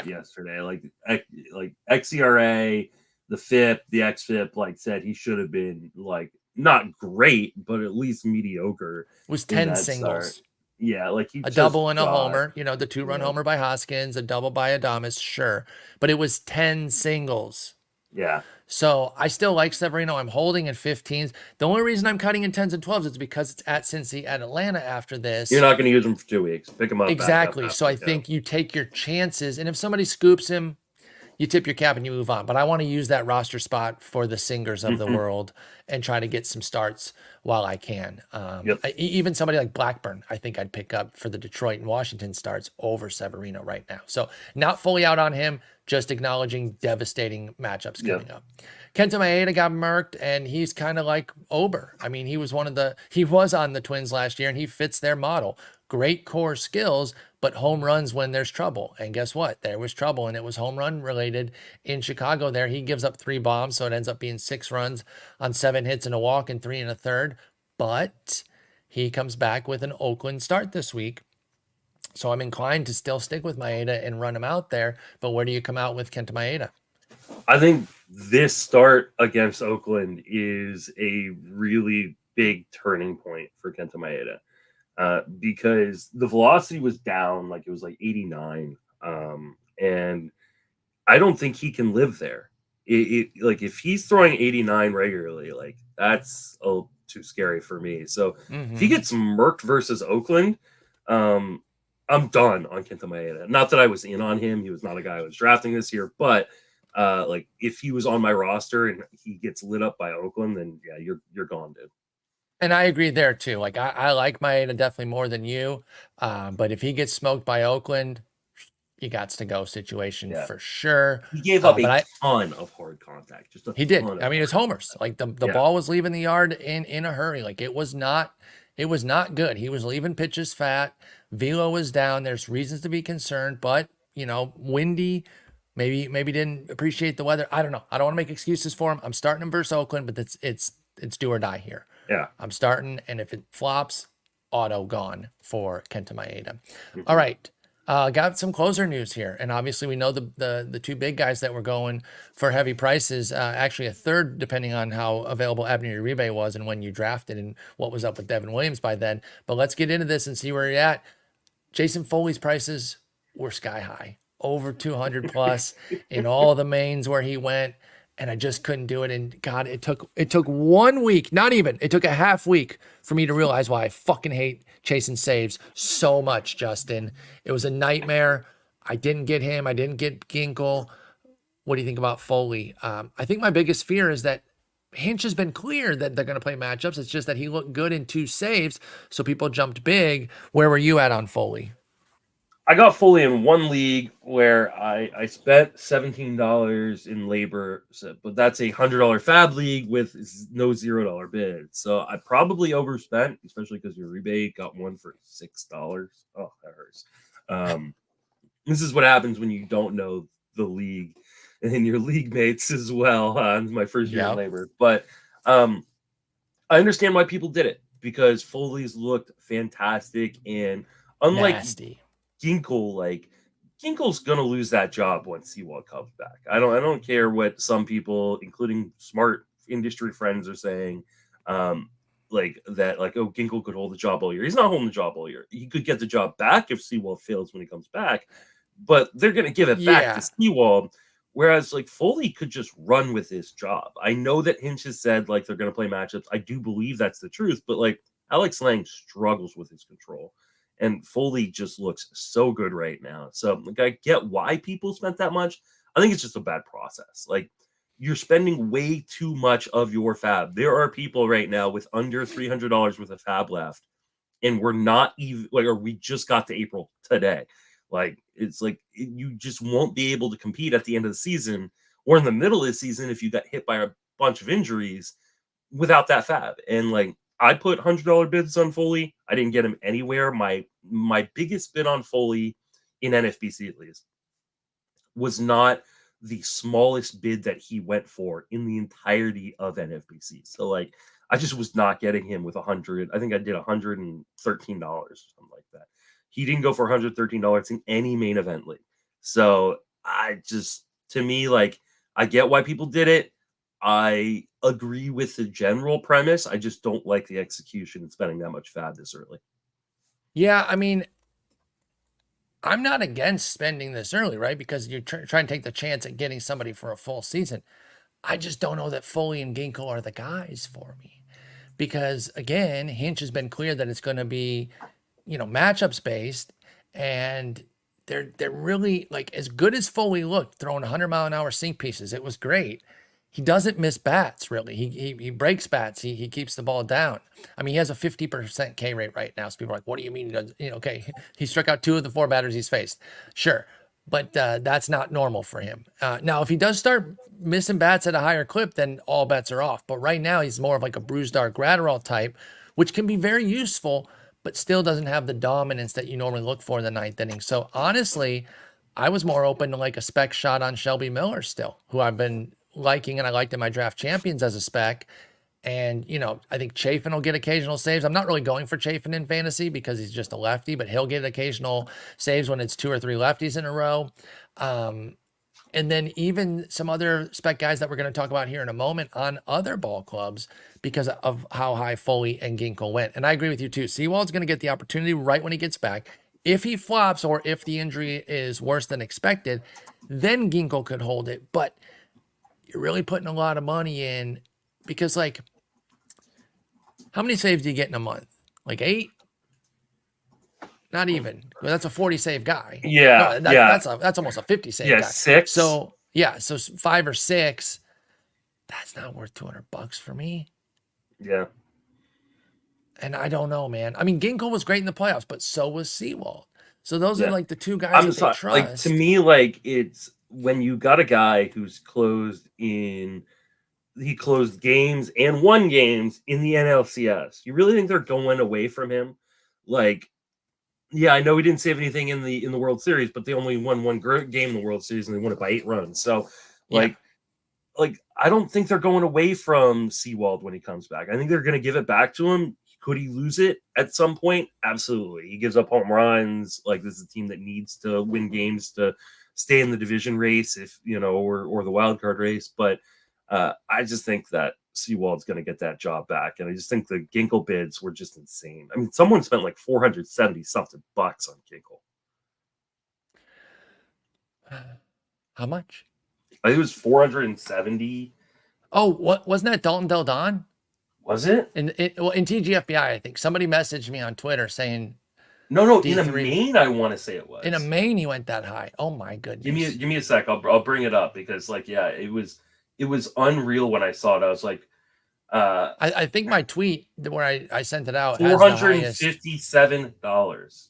yesterday. Like xERA, the FIP, the xFIP, like said he should have been like not great, but at least mediocre. It was 10 singles. Start. Yeah, like a double and a homer, you know, the 2-run homer by Hoskins, a double by Adames, sure. But it was 10 singles. Yeah. So I still like Severino. I'm holding in 15s. The only reason I'm cutting in 10s and 12s is because it's at Cincy, at Atlanta after this. You're not going to use him for 2 weeks. Pick him up. Exactly. So I think you take your chances. And if somebody scoops him, you tip your cap and you move on. But I want to use that roster spot for the Singers of the world and try to get some starts while I can. Even somebody like Blackburn, I think I'd pick up for the Detroit and Washington starts over Severino right now. So not fully out on him, just acknowledging devastating matchups coming up. Kenta Maeda got murked, and he's kind of like Ober. I mean, he was on the Twins last year, and he fits their model. Great core skills, but home runs when there's trouble. And guess what? There was trouble, and it was home run related in Chicago there. He gives up 3 bombs, so it ends up being 6 runs on 7 hits and a walk and 3 1/3. But he comes back with an Oakland start this week. So I'm inclined to still stick with Maeda and run him out there. But where do you come out with Kenta Maeda? I think this start against Oakland is a really big turning point for Kenta Maeda. Because the velocity was down, like it was like 89. And I don't think he can live there. Like if he's throwing 89 regularly, like that's too scary for me. So if he gets murked versus Oakland, I'm done on Kenta Maeda. Not that I was in on him. He was not a guy I was drafting this year, but like if he was on my roster and he gets lit up by Oakland, then yeah, you're gone, dude. And I agree there too. Like I like Maeda definitely more than you. But if he gets smoked by Oakland, you got to go situation for sure. He gave up a ton of hard contact. He did. I mean, it's homers. Like the ball was leaving the yard in a hurry. Like it was not good. He was leaving pitches fat. Velo was down. There's reasons to be concerned, but you know, windy. Maybe didn't appreciate the weather. I don't know. I don't want to make excuses for him. I'm starting him versus Oakland, but it's do or die here. Yeah. I'm starting, and if it flops, auto gone for Kenta Maeda. All right. Got some closer news here. And obviously we know the 2 big guys that were going for heavy prices, actually a third, depending on how available Abner Uribe was and when you drafted and what was up with Devin Williams by then. But let's get into this and see where you're at. Jason Foley's prices were sky high, over 200 plus in all the mains where he went. And I just couldn't do it. And God, it took 1 week, not even. It took a half week for me to realize why I fucking hate chasing saves so much, Justin. It was a nightmare. I didn't get him. I didn't get Ginkel. What do you think about Foley? I think my biggest fear is that Hinch has been clear that they're going to play matchups. It's just that he looked good in 2 saves, so people jumped big. Where were you at on Foley? I got Foley in 1 league where I spent $17 in labor, but that's a $100 fab league with no $0 bid. So I probably overspent, especially because your rebate got one for $6. Oh, that hurts. This is what happens when you don't know the league and your league mates as well. My first year in labor, but I understand why people did it because Foley's looked fantastic, and unlike Ginkel, Ginkel's gonna lose that job once Sewald comes back. I don't care what some people, including smart industry friends, are saying. Ginkel could hold the job all year. He's not holding the job all year. He could get the job back if Sewald fails when he comes back, but they're gonna give it back to Sewald. Whereas Foley could just run with his job. I know that Hinch has said they're gonna play matchups. I do believe that's the truth, but Alex Lang struggles with his control. And Foley just looks so good right now. So I get why people spent that much. I think it's just a bad process. you're spending way too much of your fab. There are people right now with under $300 worth of fab left, and we're not even like, or we just got to April today. Like, it's like you just won't be able to compete at the end of the season or in the middle of the season if you got hit by a bunch of injuries without that fab. And like, I put $100 bids on Foley. I didn't get him anywhere. My biggest bid on Foley in NFBC, at least, was not the smallest bid that he went for in the entirety of NFBC. So like, I just was not getting him with 100. I think I did $113 or something like that. He didn't go for $113 in any main event league. So to me, like, I get why people did it. I agree with the general premise. I just don't like the execution and spending that much fab this early. Yeah, I mean, I'm not against spending this early, right? Because you're trying to take the chance at getting somebody for a full season. I just don't know that Foley and Ginkel are the guys for me. Because again, Hinch has been clear that it's going to be, matchups based, and they're really, like, as good as Foley looked throwing 100-mile-an-hour sink pieces. It was great. He doesn't miss bats, really. He breaks bats. He keeps the ball down. I mean, he has a 50% K rate right now. So people are like, what do you mean he doesn't? Okay, he struck out 2 of the 4 batters he's faced. Sure, but that's not normal for him. Now, if he does start missing bats at a higher clip, then all bets are off. But right now, he's more of like a Brusdar Gratterall type, which can be very useful, but still doesn't have the dominance that you normally look for in the 9th inning. So honestly, I was more open to like a spec shot on Shelby Miller still, who I've been liking, and I liked in my draft champions as a spec. And, I think Chafin will get occasional saves. I'm not really going for Chafin in fantasy because he's just a lefty, but he'll get occasional saves when it's 2 or 3 lefties in a row. And then even some other spec guys that we're going to talk about here in a moment on other ball clubs because of how high Foley and Ginkel went. And I agree with you too. Sewald's going to get the opportunity right when he gets back. If he flops or if the injury is worse than expected, then Ginkel could hold it. But you're really putting a lot of money in because, like, how many saves do you get in a month? Like 8? Not even. Well, that's a 40 save guy. Yeah, No, that's almost a 50 save guy. 6. So 5 or 6. That's not worth $200 for me. Yeah. And I don't know, man. I mean, Ginkel was great in the playoffs, but so was Sewald. So those are like the 2 guys that they trust. Like, to me, like, it's when you got a guy who's he closed games and won games in the NLCS. You really think they're going away from him? Like, yeah, I know he didn't save anything in the World Series, but they only won 1 game in the World Series and they won it by 8 runs. So, like, I don't think they're going away from Sewald when he comes back. I think they're going to give it back to him. Could he lose it at some point? Absolutely. He gives up home runs. Like, this is a team that needs to win games to stay in the division race, if or the wild card race. But I just think that Sewald's going to get that job back, and I just think the Ginkel bids were just insane. I mean, someone spent like $470 something on Ginkel. How much? I think it was 470. Oh, what wasn't that Dalton Del Don? Was it? In TGFBI, I think somebody messaged me on Twitter saying, no, in a main, I want to say it was. In a main, he went that high. Oh my goodness. Give me a sec. I'll bring it up because, like, yeah, it was unreal when I saw it. I was like, I think my tweet where I sent it out $457,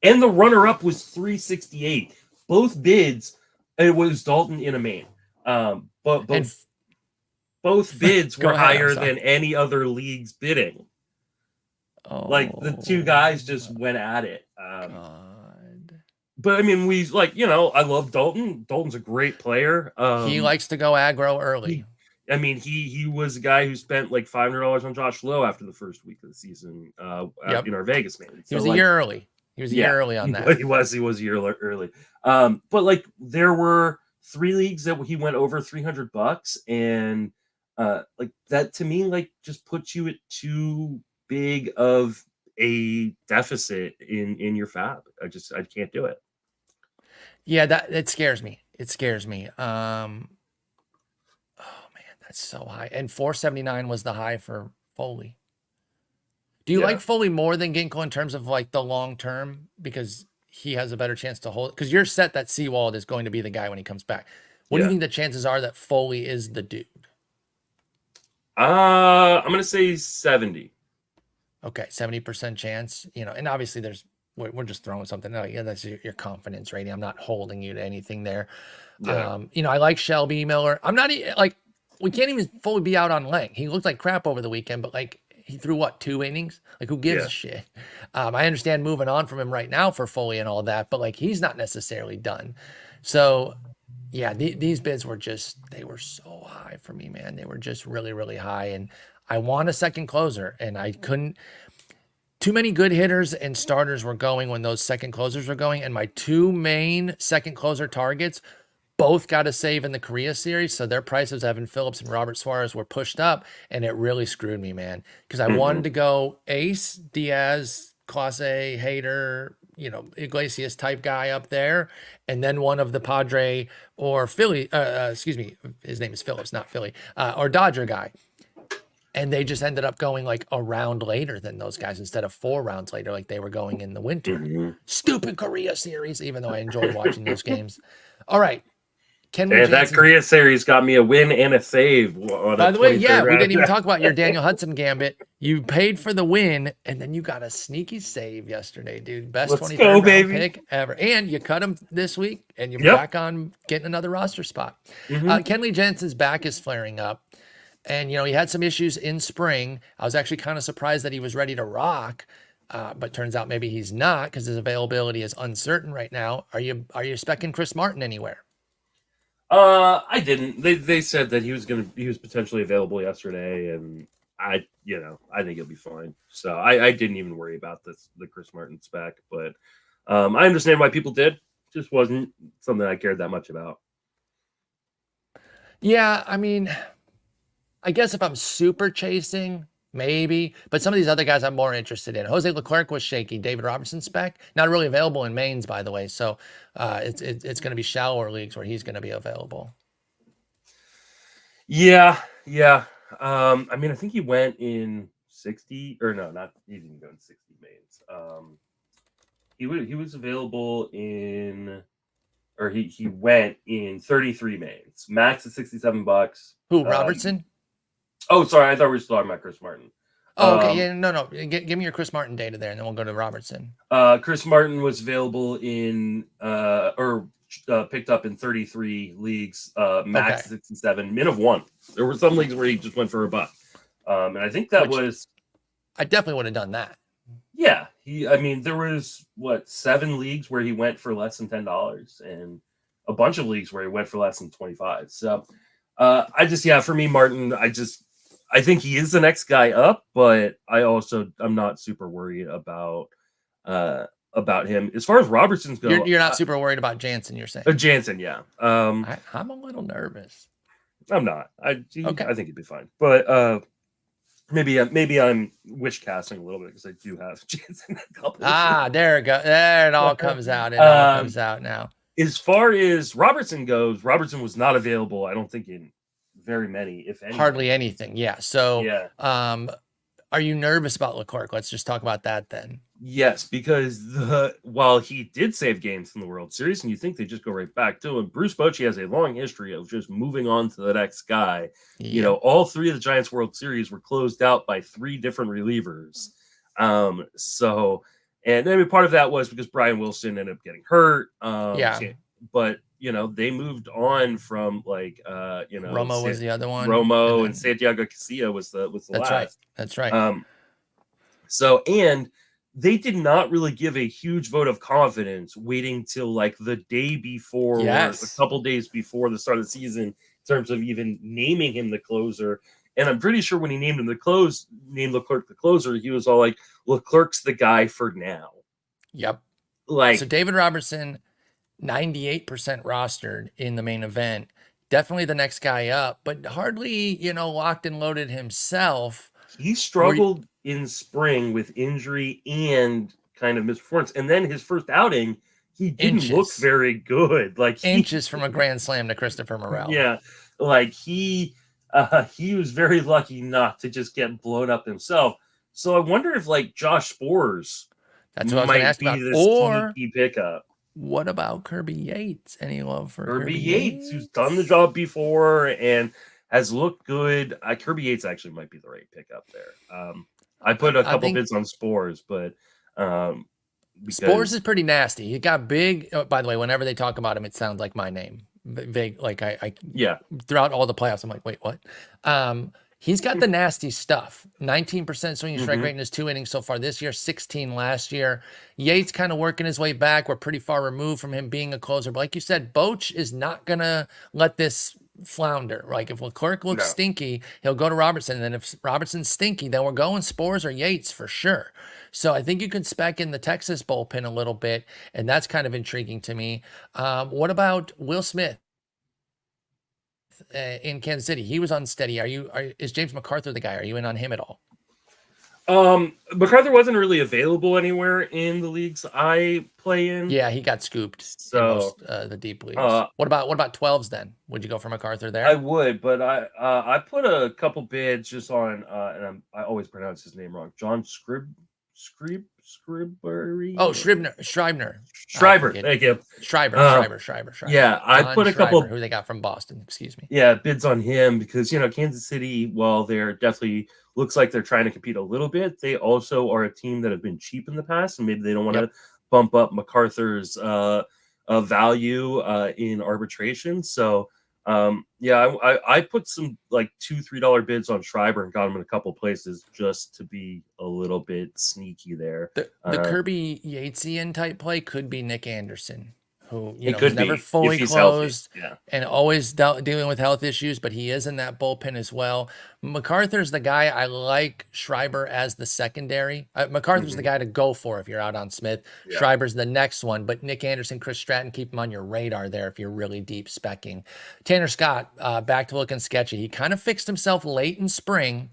and the runner-up was $368. Both bids, it was Dalton in a main. But both bids were higher than any other league's bidding. Oh, like, the 2 guys just went at it. God. But I mean, I love Dalton. Dalton's a great player. He likes to go aggro early. He was a guy who spent like $500 on Josh Lowe after the first week of the season in our Vegas man. He was a year early. He was a year early on that. He was a year early. But like, there were 3 leagues that he went over $300, and like, that to me, like, just puts you at too big of a deficit in your fab. I can't do it. Yeah, it scares me. It scares me. Oh man, that's so high. And 479 was the high for Foley. Do you like Foley more than Ginkel in terms of like the long term, because he has a better chance to hold? Because you're set that Sewald is going to be the guy when he comes back. What do you Yeah. think the chances are that Foley is the dude? I'm gonna say 70. Okay, 70% chance. And obviously we're just throwing something out. Yeah, that's your confidence rating. I'm not holding you to anything there. Yeah. I like Shelby Miller. I'm not like, we can't even fully be out on Lang. He looked like crap over the weekend, but like he threw what, 2 innings? Like who gives Yeah. a shit? I understand moving on from him right now for Foley and all that, but like he's not necessarily done. So yeah, these bids were they were so high for me, man. They were just really, really high. And I want a second closer, and I couldn't. Too many good hitters and starters were going when those second closers were going. And my 2 main second closer targets both got a save in the Korea series. So their prices, Evan Phillips and Robert Suarez, were pushed up. And it really screwed me, man. Because I wanted to go Ace, Diaz, Clase, Hader, Iglesias type guy up there. And then one of the Padre or Philly, excuse me, his name is Phillips, not Philly, or Dodger guy. And they just ended up going like a round later than those guys instead of 4 rounds later, like they were going in the winter. Stupid Korea series, even though I enjoyed watching those games. All right. Hey, that Korea series got me a win and a save. By the way, yeah, we didn't even talk about your Daniel Hudson gambit. You paid for the win, and then you got a sneaky save yesterday, dude. Best 23rd round pick ever. And you cut him this week, and you're back on getting another roster spot. Kenley Jansen's back is flaring up. And, he had some issues in spring. I was actually kind of surprised that he was ready to rock, but turns out maybe he's not because his availability is uncertain right now. Are you speccing Chris Martin anywhere? I didn't. They said that he was potentially available yesterday, and I think he'll be fine. So I didn't even worry about the Chris Martin spec, but I understand why people did. Just wasn't something I cared that much about. Yeah, I mean, I guess if I'm super chasing, maybe. But some of these other guys I'm more interested in. Jose Leclerc was shaky. David Robertson spec. Not really available in mains, by the way. So it's going to be shallower leagues where he's going to be available. Yeah. I mean, I think he went in 60, or no, not, he didn't go in 60 mains. He was available in, or he went in 33 mains. Max is $67. Who, Robertson? Oh, sorry. I thought we were still talking about Chris Martin. Oh, okay. Yeah, no. Give me your Chris Martin data there, and then we'll go to Robertson. Chris Martin was available in, picked up in 33 leagues. Max 67, min of 1. There were some leagues where he just went for a buck. And I think that was. I definitely would have done that. Yeah. There was 7 leagues where he went for less than $10, and a bunch of leagues where he went for less than 25. So, for me, Martin, I think he is the next guy up, but I'm not super worried about him. As far as Robertson's go, you're not super worried about Jansen, you're saying? Jansen, yeah. I'm a little nervous. I'm not. I think he'd be fine, but maybe I'm wish casting a little bit because I do have Jansen. There it goes. There it all comes out. It all comes out now. As far as Robertson goes, Robertson was not available, I don't think, in very many, if any. Hardly anything, yeah. So, are you nervous about Leclerc? Let's just talk about that then. Yes, because while he did save games in the World Series, and you think they just go right back to him, Bruce Bochy has a long history of just moving on to the next guy. Yeah. All 3 of the Giants World Series were closed out by 3 different relievers. And part of that was because Brian Wilson ended up getting hurt. But they moved on from Romo was the other one. Romo and Santiago Casilla was the last. That's right. And they did not really give a huge vote of confidence waiting till the day before or a couple days before the start of the season in terms of even naming him the closer. And I'm pretty sure when he named Leclerc the closer, he was all like, Leclerc's the guy for now. Yep. So David Robertson, 98% rostered in the main event. Definitely the next guy up, but hardly, locked and loaded himself. He struggled in spring with injury and kind of misperformance. And then his first outing, he didn't look very good. Inches from a grand slam to Christopher Morel. Yeah. He was very lucky not to just get blown up himself. So I wonder if Josh Sporers that's what I was going to ask about. Or sneaky pickup. What about Kirby Yates? Any love for Kirby Kirby Yates, Yates? who's done the job before and has looked good. Kirby Yates actually might be the right pick up there. I put a I couple think bids on Spores, but Spores because is pretty nasty. He got big. Oh, by the way, whenever they talk about him, it sounds like my name. Vague, like I yeah, throughout all the playoffs, I'm like, wait, what? He's got the nasty stuff. 19% swinging strike hmm rate in his 2 innings so far this year, 16 last year. Yates kind of working his way back. We're pretty far removed from him being a closer. But like you said, Boch is not gonna let this flounder. Like if Leclerc looks no. stinky, he'll go to Robertson. And then if Robertson's stinky, then we're going Spores or Yates for sure. So I think you can spec in the Texas bullpen a little bit, and that's kind of intriguing to me. What about Will Smith in Kansas City? He was unsteady. Is James McArthur the guy? Are you in on him at all? McArthur wasn't really available anywhere in the leagues I play in. Yeah, he got scooped in So most the deep leagues. What about 12s then? Would you go for McArthur I there? would, but I put a couple bids just on and I always pronounce his name wrong. John Oh, Scribbery Schreibner. I Schreiber. forget. Thank you. Schreiber. Yeah, I John put a couple. Schreiber, who they got from Boston. Excuse me. Yeah, bids on him because Kansas City, while they're definitely looks like they're trying to compete a little bit, they also are a team that have been cheap in the past, and maybe they don't want to Yep. bump up McArthur's value in arbitration. So yeah, I put some like $2-3 bids on Schreiber and got him in a couple places just to be a little bit sneaky there. The Kirby Yatesian type play could be Nick Anderson, who It he's could never be fully if he's healthy. closed Yeah. and always dealing with health issues, but he is in that bullpen as well. McArthur's the guy. I like Schreiber as the secondary. McArthur's the guy to go for if you're out on Smith. Yeah. Schreiber's the next one, but Nick Anderson, Chris Stratton, keep him on your radar there if you're really deep specking. Tanner Scott, back to looking sketchy. He kind of fixed himself late in spring.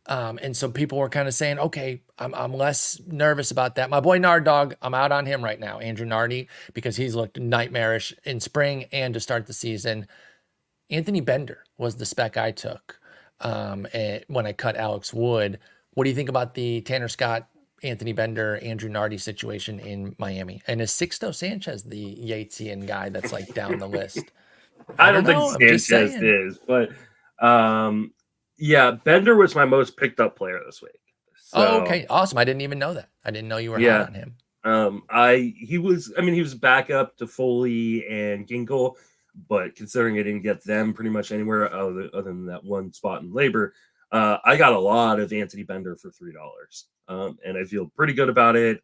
And so people were kind of saying, okay, I'm less nervous about that. My boy Nard Dog, I'm out on him right now, Andrew Nardi, because he's looked nightmarish in spring and to start the season. Anthony Bender was the spec I took when I cut Alex Wood. What do you think about the Tanner Scott, Anthony Bender, Andrew Nardi situation in Miami? And is Sixto Sanchez the Yatesian guy that's like down the list? I don't think know. I'm just Sanchez saying. is, but yeah, Bender was my most picked up player this week. So, Oh, okay. Awesome. I didn't even know that. I didn't know you were hot on him. he was backup to Foley and Ginkel, but considering I didn't get them pretty much anywhere other than that one spot in labor, I got a lot of Anthony Bender for $3. And I feel pretty good about it.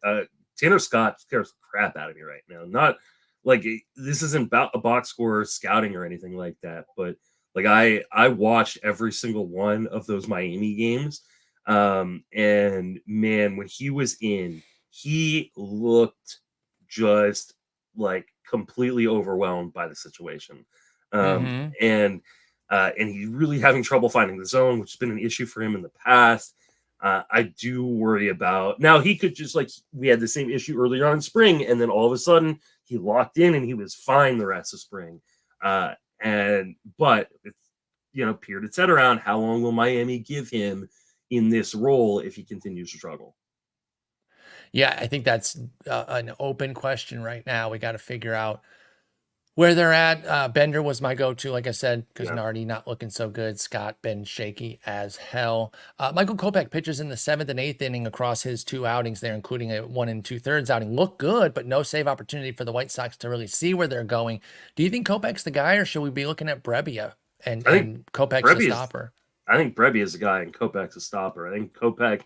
Tanner Scott scares the crap out of me right now. Not like this isn't about a box score scouting or anything like that, but like I watched every single one of those Miami games. And man, when he was in, he looked just like completely overwhelmed by the situation. And he's really having trouble finding the zone, which has been an issue for him in the past. I do worry about now. He could just we had the same issue earlier on in spring, and then all of a sudden he locked in and he was fine the rest of spring. But it's Peer said around how long will Miami give him in this role if he continues to struggle? Yeah, I think that's an open question right now. We got to figure out where they're at. Bender was my go-to, like I said, because Nardi not looking so good. Scott been shaky as hell. Michael Kopech pitches in the 7th and 8th inning across his 2 outings there, including a 1 2/3 outing. Look good, but no save opportunity for the White Sox to really see where they're going. Do you think Kopech's the guy, or should we be looking at Brebbia and Kopech's the stopper? I think Brebbia is the guy and Kopech's a stopper. I think Kopech,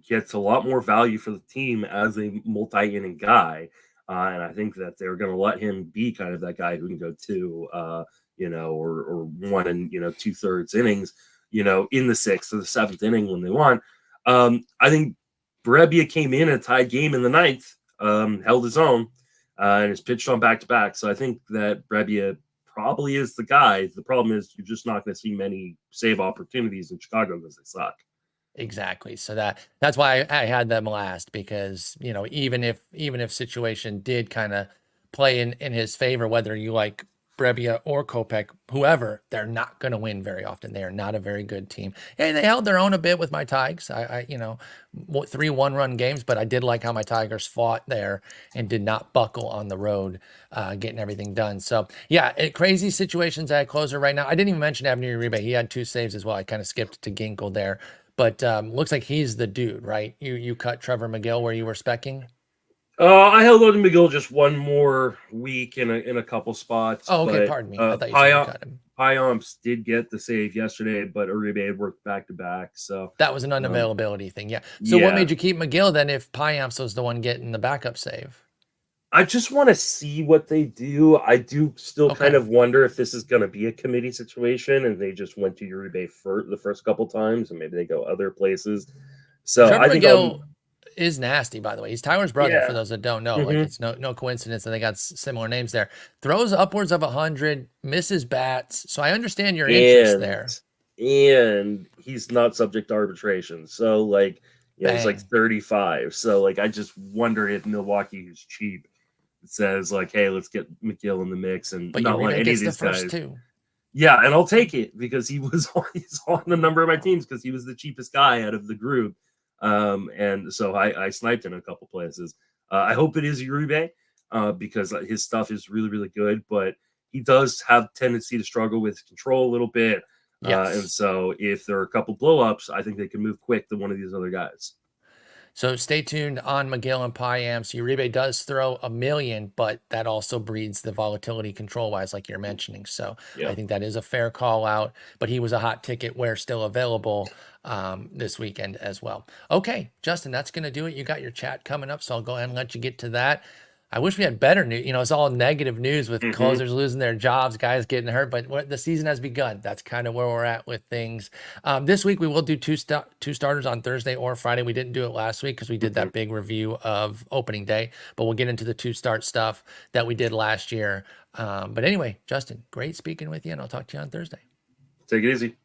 gets a lot more value for the team as a multi-inning guy. And I think that they're going to let him be kind of that guy who can go 2, or 1 and 2/3 innings, in the 6th or the 7th inning when they want. I think Brebbia came in a tied game in the 9th, held his own, and has pitched on back-to-back. So I think that Brebbia probably is the guy. The problem is you're just not going to see many save opportunities in Chicago because they suck. Exactly. So that's why I had them last, because even if situation did kind of play in his favor, whether you like Brebbia or Kopech, whoever, they're not going to win very often. They are not a very good team. Hey, they held their own a bit with my Tigers. You know, 3 one-run games, but I did like how my Tigers fought there and did not buckle on the road, getting everything done. So, yeah, crazy situations at closer right now. I didn't even mention Abner Uribe. He had 2 saves as well. I kind of skipped to Ginkel there. But looks like he's the dude, right? You cut Trevor McGill where you were specking? I held on to McGill just one more week in a couple spots, Oh, okay. but Pardon me. I thought you said you cut him. Pyomps did get the save yesterday, but Uribe had worked back to back, so That was an unavailability thing, yeah. So what yeah. made you keep McGill then if Pyamps was the one getting the backup save? I just want to see what they do. I do still kind Okay. of wonder if this is going to be a committee situation and they just went to Uribe for the first couple times and maybe they go other places. So Trevor I think McGill is nasty, by the way. He's Tyler's brother, for yeah. those that don't know. Like, Mhm. it's no coincidence that they got similar names there. Throws upwards of 100, misses bats. So I understand your interest there. And he's not subject to arbitration. So like, yeah, he's like Bang. 35. So like, I just wonder if Milwaukee, who's cheap, says like, hey, let's get McGill in the mix and But not let Uribe any of gets the these first guys. 2. Yeah, and I'll take it because he's on a number of my teams because he was the cheapest guy out of the group. And so I sniped in a couple places. I hope it is Uribe because his stuff is really, really good, but he does have tendency to struggle with control a little bit. And Yes. so if there are a couple blow-ups, I think they can move quick to one of these other guys. So stay tuned on McGill and Pyamps. Uribe does throw a million, but that also breeds the volatility control-wise, like you're mentioning. So Yeah. I think that is a fair call out, but he was a hot ticket where still available this weekend as well. Okay, Justin, that's going to do it. You got your chat coming up, so I'll go ahead and let you get to that. I wish we had better news. You know, it's all negative news with closers losing their jobs, guys getting hurt, but the season has begun. That's kind of where we're at with things. This week we will do two starters on Thursday or Friday. We didn't do it last week because we did that big review of opening day, but we'll get into the 2-start stuff that we did last year. But anyway, Justin, great speaking with you, and I'll talk to you on Thursday. Take it easy.